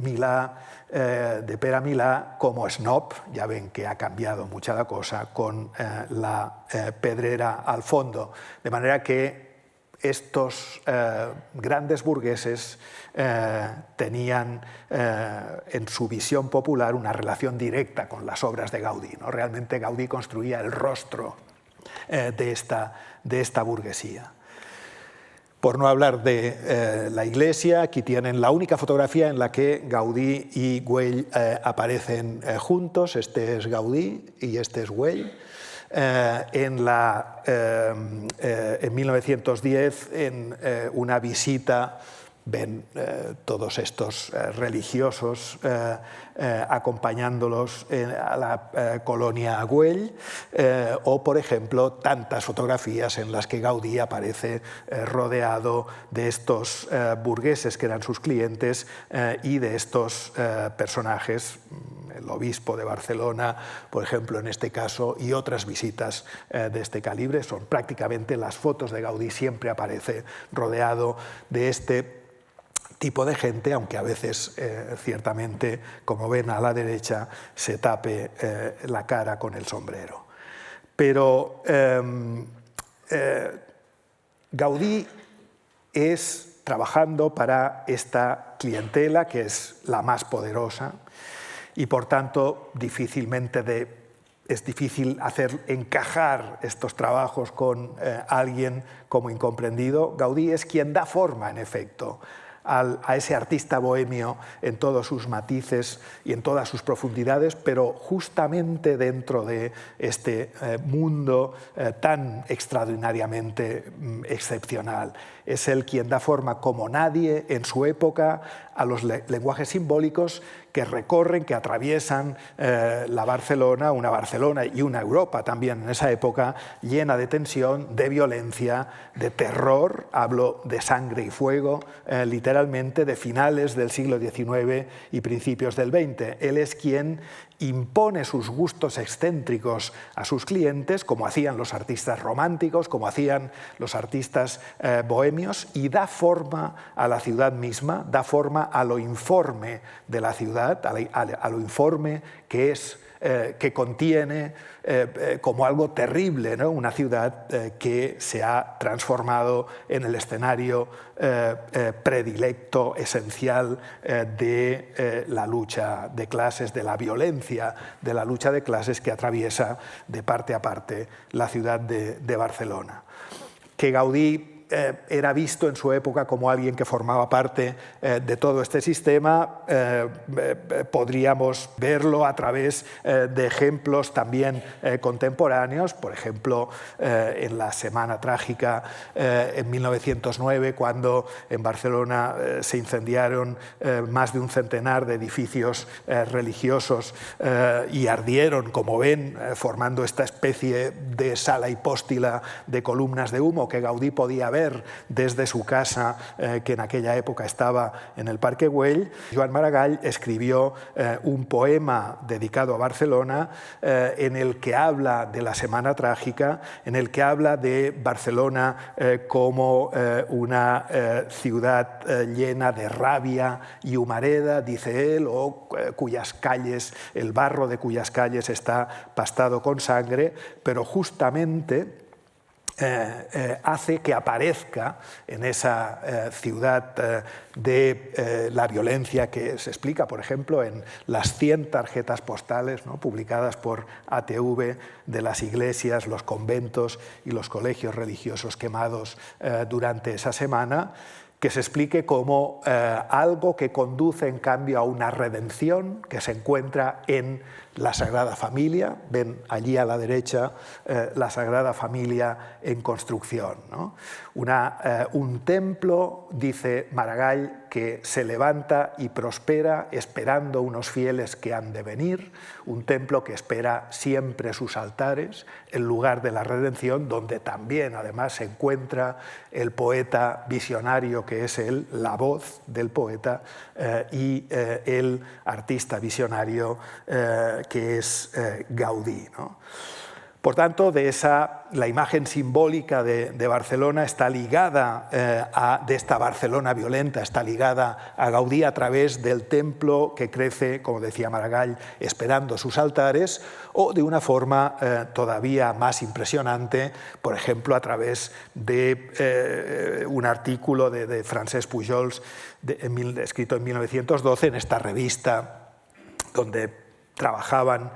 Milà, de Pere Milà como snob, ya ven que ha cambiado mucha la cosa, con la pedrera al fondo. De manera que estos grandes burgueses tenían en su visión popular una relación directa con las obras de Gaudí, ¿no? Realmente Gaudí construía el rostro de esta burguesía. Por no hablar de la iglesia, aquí tienen la única fotografía en la que Gaudí y Güell aparecen juntos. Este es Gaudí y este es Güell. En 1910, en una visita ven todos estos religiosos acompañándolos a la colonia Güell, o por ejemplo tantas fotografías en las que Gaudí aparece rodeado de estos burgueses que eran sus clientes y de estos personajes, el obispo de Barcelona, por ejemplo, en este caso, y otras visitas de este calibre. Son prácticamente las fotos de Gaudí, siempre aparece rodeado de este tipo de gente, aunque a veces, ciertamente, como ven a la derecha, se tape la cara con el sombrero. Pero Gaudí es trabajando para esta clientela, que es la más poderosa, y por tanto es difícil hacer encajar estos trabajos con alguien como incomprendido. Gaudí es quien da forma, en efecto, a ese artista bohemio en todos sus matices y en todas sus profundidades, pero justamente dentro de este mundo tan extraordinariamente excepcional. Es él quien da forma como nadie en su época a los lenguajes simbólicos que recorren, que atraviesan la Barcelona, una Barcelona y una Europa también en esa época llena de tensión, de violencia, de terror. Hablo de sangre y fuego, literalmente, de finales del siglo XIX y principios del XX. Él es quien impone sus gustos excéntricos a sus clientes, como hacían los artistas románticos, como hacían los artistas bohemios, y da forma a la ciudad misma, da forma a lo informe de la ciudad, a lo informe que es, que contiene como algo terrible, ¿no? Una ciudad que se ha transformado en el escenario predilecto, esencial de la lucha de clases, de la violencia de la lucha de clases que atraviesa de parte a parte la ciudad de Barcelona. Que Gaudí era visto en su época como alguien que formaba parte de todo este sistema. Podríamos verlo a través de ejemplos también contemporáneos, por ejemplo, en la Semana Trágica en 1909, cuando en Barcelona se incendiaron más de un centenar de edificios religiosos y ardieron, como ven, formando esta especie de sala hipóstila de columnas de humo que Gaudí podía ver desde su casa, que en aquella época estaba en el Parque Güell. Joan Maragall escribió un poema dedicado a Barcelona en el que habla de la Semana Trágica, en el que habla de Barcelona como una ciudad llena de rabia y humareda, dice él, o cuyas calles, el barro de cuyas calles está pastado con sangre, pero justamente hace que aparezca en esa ciudad de la violencia que se explica, por ejemplo, en las 100 tarjetas postales, ¿no?, publicadas por ATV de las iglesias, los conventos y los colegios religiosos quemados durante esa semana, que se explique como algo que conduce en cambio a una redención que se encuentra en la Sagrada Familia. Ven allí a la derecha la Sagrada Familia en construcción, ¿no? Un templo, dice Maragall, que se levanta y prospera esperando unos fieles que han de venir, un templo que espera siempre sus altares, el lugar de la redención, donde también además se encuentra el poeta visionario que es él, la voz del poeta, y el artista visionario que es Gaudí, ¿no? Por tanto, la imagen simbólica de Barcelona está ligada de esta Barcelona violenta, está ligada a Gaudí a través del templo que crece, como decía Maragall, esperando sus altares, o de una forma todavía más impresionante, por ejemplo, a través de un artículo de Francesc Pujols, escrito en 1912 en esta revista, donde trabajaban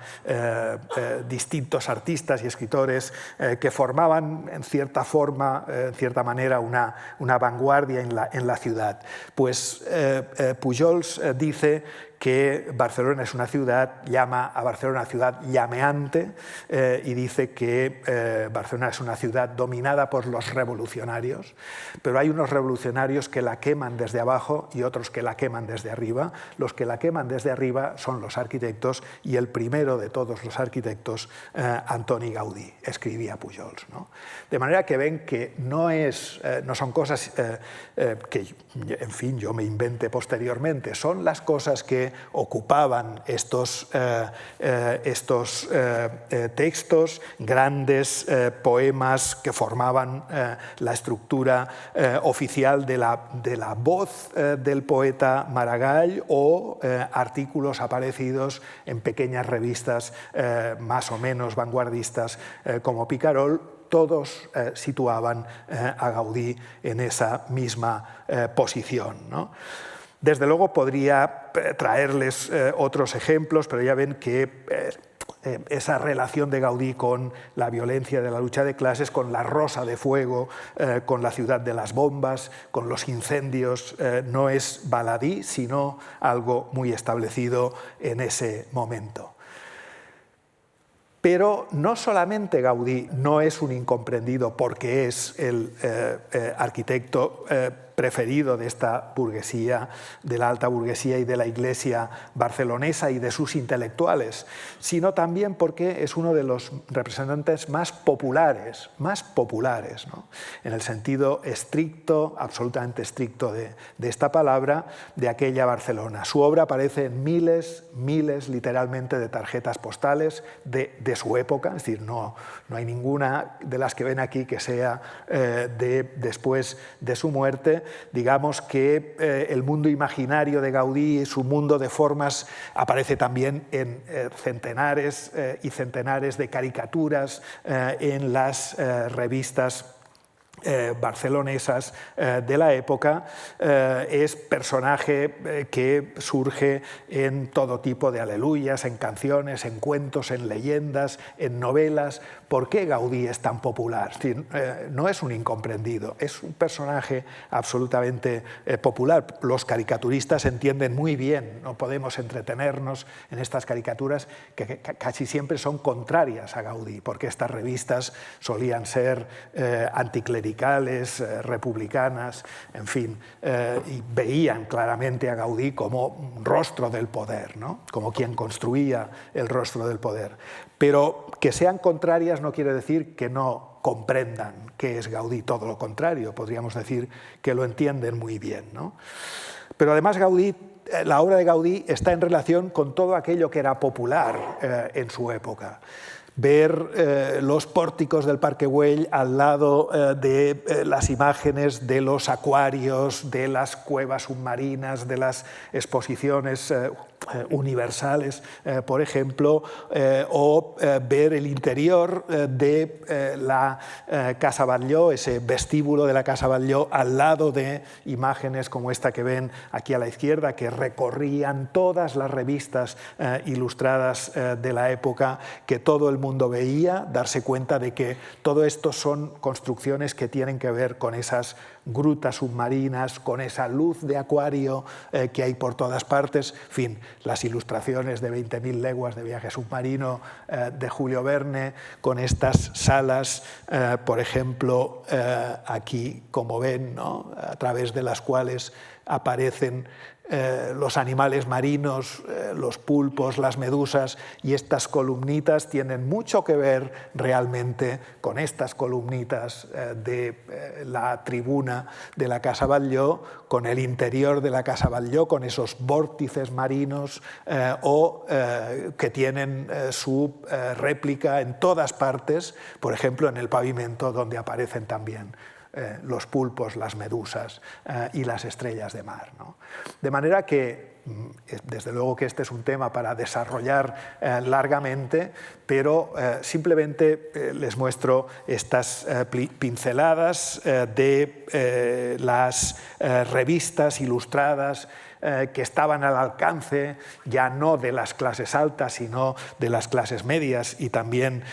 distintos artistas y escritores que formaban en cierta forma, en cierta manera, una vanguardia en la ciudad. Pues Pujols dice que Barcelona es una ciudad, llama a Barcelona ciudad llameante y dice que Barcelona es una ciudad dominada por los revolucionarios, pero hay unos revolucionarios que la queman desde abajo y otros que la queman desde arriba. Los que la queman desde arriba son los arquitectos y el primero de todos los arquitectos, Antoni Gaudí, escribía Pujols, ¿no? De manera que ven que no son cosas que, en fin, yo me inventé posteriormente, son las cosas que ocupaban estos textos, grandes poemas que formaban la estructura oficial de la voz del poeta Maragall, o artículos aparecidos en pequeñas revistas más o menos vanguardistas como Picarol. Todos situaban a Gaudí en esa misma posición, ¿no? Desde luego podría traerles otros ejemplos, pero ya ven que esa relación de Gaudí con la violencia de la lucha de clases, con la Rosa de Fuego, con la ciudad de las bombas, con los incendios, no es baladí, sino algo muy establecido en ese momento. Pero no solamente Gaudí no es un incomprendido porque es el arquitecto preferido de esta burguesía, de la alta burguesía y de la iglesia barcelonesa y de sus intelectuales, sino también porque es uno de los representantes más populares, ¿no? En el sentido estricto, absolutamente estricto de esta palabra, de aquella Barcelona. Su obra aparece en miles literalmente de tarjetas postales de su época, es decir, no hay ninguna de las que ven aquí que sea después de su muerte. Digamos que el mundo imaginario de Gaudí, su mundo de formas, aparece también en centenares y centenares de caricaturas en las revistas barcelonesas de la época. Es personaje que surge en todo tipo de aleluyas, en canciones, en cuentos, en leyendas, en novelas. ¿Por qué Gaudí es tan popular? Es decir, no es un incomprendido, es un personaje absolutamente popular. Los caricaturistas entienden muy bien, no podemos entretenernos en estas caricaturas que casi siempre son contrarias a Gaudí, porque estas revistas solían ser anticlericales, republicanas, en fin, y veían claramente a Gaudí como rostro del poder, ¿no? Como quien construía el rostro del poder. Pero que sean contrarias no quiere decir que no comprendan qué es Gaudí, todo lo contrario, podríamos decir que lo entienden muy bien, ¿no? Pero además Gaudí, la obra de Gaudí está en relación con todo aquello que era popular en su época. Ver los pórticos del Parque Güell al lado de las imágenes de los acuarios, de las cuevas submarinas, de las exposiciones universales, por ejemplo, o ver el interior de la Casa Batlló, ese vestíbulo de la Casa Batlló, al lado de imágenes como esta que ven aquí a la izquierda, que recorrían todas las revistas ilustradas de la época, que todo el mundo veía, darse cuenta de que todo esto son construcciones que tienen que ver con esas grutas submarinas, con esa luz de acuario que hay por todas partes. En fin, las ilustraciones de 20.000 leguas de viaje submarino de Julio Verne, con estas salas, por ejemplo, aquí, como ven, ¿no?, a través de las cuales aparecen los animales marinos, los pulpos, las medusas, y estas columnitas tienen mucho que ver realmente con estas columnitas de la tribuna de la Casa Batlló, con el interior de la Casa Batlló, con esos vórtices marinos o que tienen su réplica en todas partes, por ejemplo en el pavimento, donde aparecen también los pulpos, las medusas y las estrellas de mar, ¿no? De manera que, desde luego que este es un tema para desarrollar largamente, pero simplemente les muestro estas pinceladas de las revistas ilustradas que estaban al alcance ya no de las clases altas, sino de las clases medias y también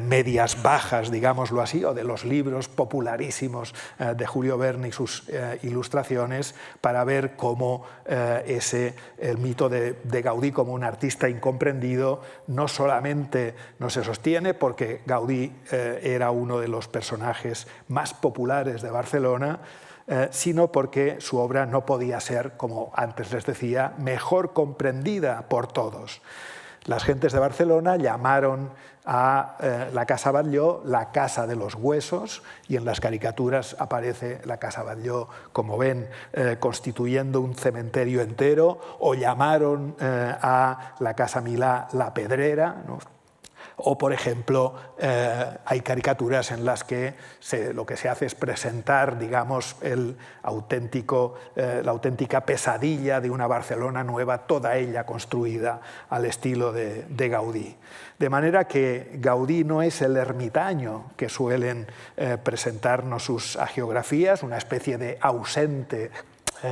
medias bajas, digámoslo así, o de los libros popularísimos de Julio Verne y sus ilustraciones, para ver cómo el mito de Gaudí como un artista incomprendido no solamente no se sostiene porque Gaudí era uno de los personajes más populares de Barcelona, sino porque su obra no podía ser, como antes les decía, mejor comprendida por todos. Las gentes de Barcelona llamaron a la Casa Batlló la Casa de los Huesos, y en las caricaturas aparece la Casa Batlló, como ven, constituyendo un cementerio entero, o llamaron a la Casa Milà la Pedrera, ¿no? O, por ejemplo, hay caricaturas en las que lo que se hace es presentar, digamos, la auténtica pesadilla de una Barcelona nueva, toda ella construida al estilo de Gaudí. De manera que Gaudí no es el ermitaño que suelen presentarnos sus hagiografías, una especie de ausente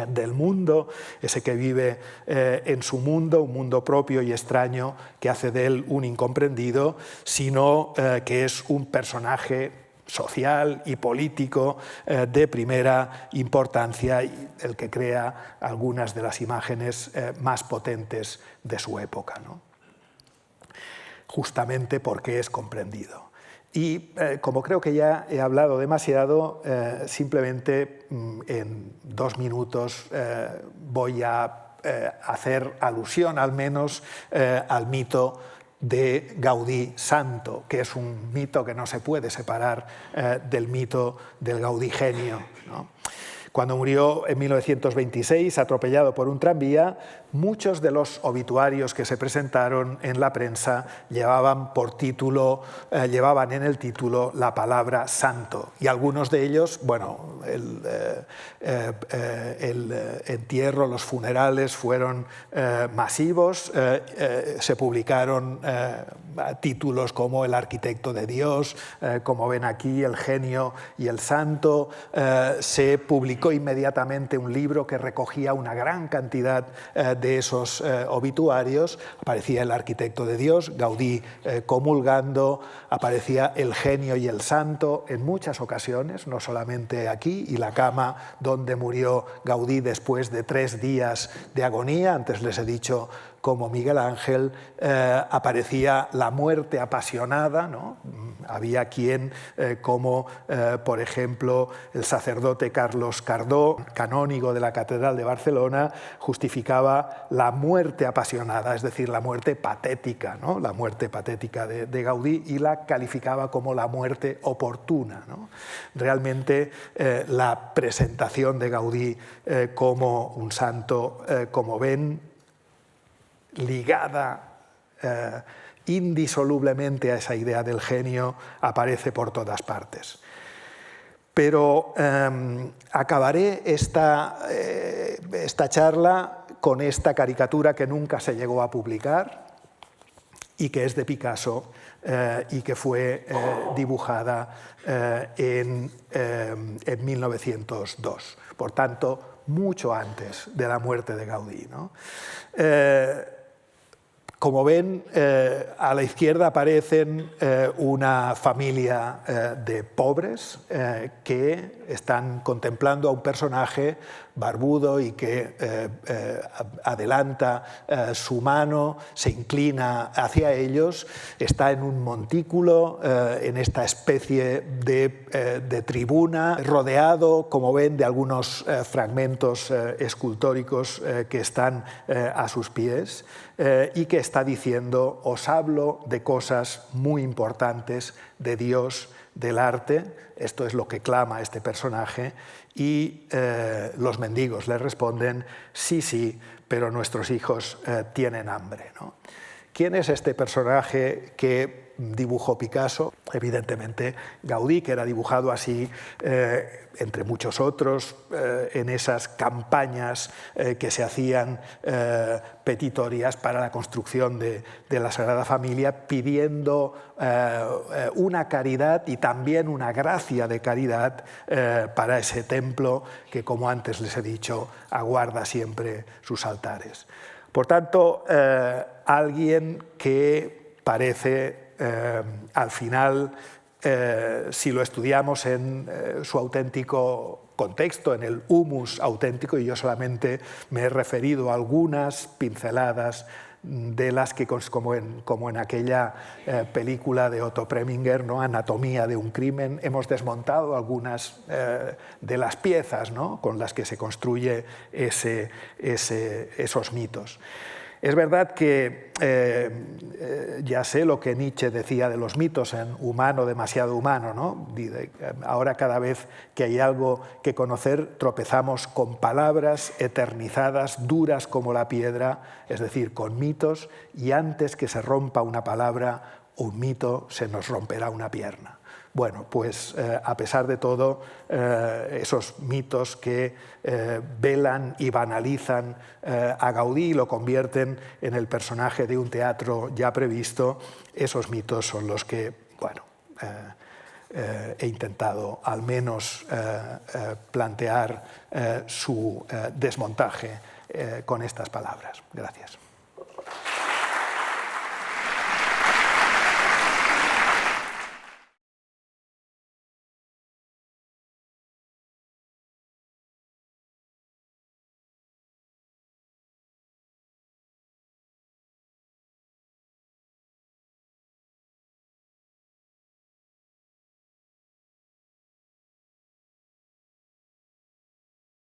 del mundo, ese que vive en su mundo, un mundo propio y extraño que hace de él un incomprendido, sino que es un personaje social y político de primera importancia, y el que crea algunas de las imágenes más potentes de su época, ¿no? Justamente porque es comprendido. Y como creo que ya he hablado demasiado, simplemente en 2 minutos voy a hacer alusión al menos al mito de Gaudí santo, que es un mito que no se puede separar del mito del Gaudí genio, ¿no? Cuando murió en 1926, atropellado por un tranvía, muchos de los obituarios que se presentaron en la prensa llevaban en el título la palabra santo, y algunos de ellos, bueno, el entierro, los funerales fueron masivos, se publicaron títulos como El arquitecto de Dios, como ven aquí, El genio y el santo, se publicó inmediatamente un libro que recogía una gran cantidad de esos obituarios. Aparecía El arquitecto de Dios, Gaudí comulgando, aparecía El genio y el santo en muchas ocasiones, no solamente aquí, y la cama donde murió Gaudí después de 3 días de agonía. Antes les he dicho como Miguel Ángel, aparecía la muerte apasionada, ¿no? Había quien, como por ejemplo el sacerdote Carlos Cardó, canónigo de la Catedral de Barcelona, justificaba la muerte apasionada, es decir, la muerte patética, ¿no? La muerte patética de Gaudí, y la calificaba como la muerte oportuna, ¿no? Realmente la presentación de Gaudí como un santo, como ven, ligada indisolublemente a esa idea del genio, aparece por todas partes. Pero acabaré esta charla con esta caricatura que nunca se llegó a publicar y que es de Picasso y que fue dibujada en 1902, por tanto, mucho antes de la muerte de Gaudí, ¿no? Como ven, a la izquierda aparecen una familia de pobres que están contemplando a un personaje barbudo y que adelanta su mano, se inclina hacia ellos, está en un montículo, en esta especie de tribuna, rodeado, como ven, de algunos fragmentos escultóricos que están a sus pies, y que está diciendo: os hablo de cosas muy importantes, de Dios, del arte. Esto es lo que clama este personaje, y los mendigos le responden: sí, sí, pero nuestros hijos tienen hambre, ¿no? ¿Quién es este personaje que dibujó Picasso? Evidentemente Gaudí, que era dibujado así, entre muchos otros, en esas campañas que se hacían petitorias para la construcción de la Sagrada Familia, pidiendo una caridad y también una gracia de caridad para ese templo que, como antes les he dicho, aguarda siempre sus altares. Por tanto, alguien que parece, al final, si lo estudiamos en su auténtico contexto, en el humus auténtico, y yo solamente me he referido a algunas pinceladas de las que, como en aquella película de Otto Preminger, ¿no?, Anatomía de un crimen, hemos desmontado algunas de las piezas, ¿no?, con las que se construye esos mitos. Es verdad que ya sé lo que Nietzsche decía de los mitos en Humano, demasiado humano, ¿no? Ahora, cada vez que hay algo que conocer, tropezamos con palabras eternizadas, duras como la piedra, es decir, con mitos, y antes que se rompa una palabra o un mito, se nos romperá una pierna. Bueno, pues a pesar de todo, esos mitos que velan y banalizan a Gaudí y lo convierten en el personaje de un teatro ya previsto, esos mitos son los que, bueno, he intentado al menos plantear su desmontaje con estas palabras. Gracias.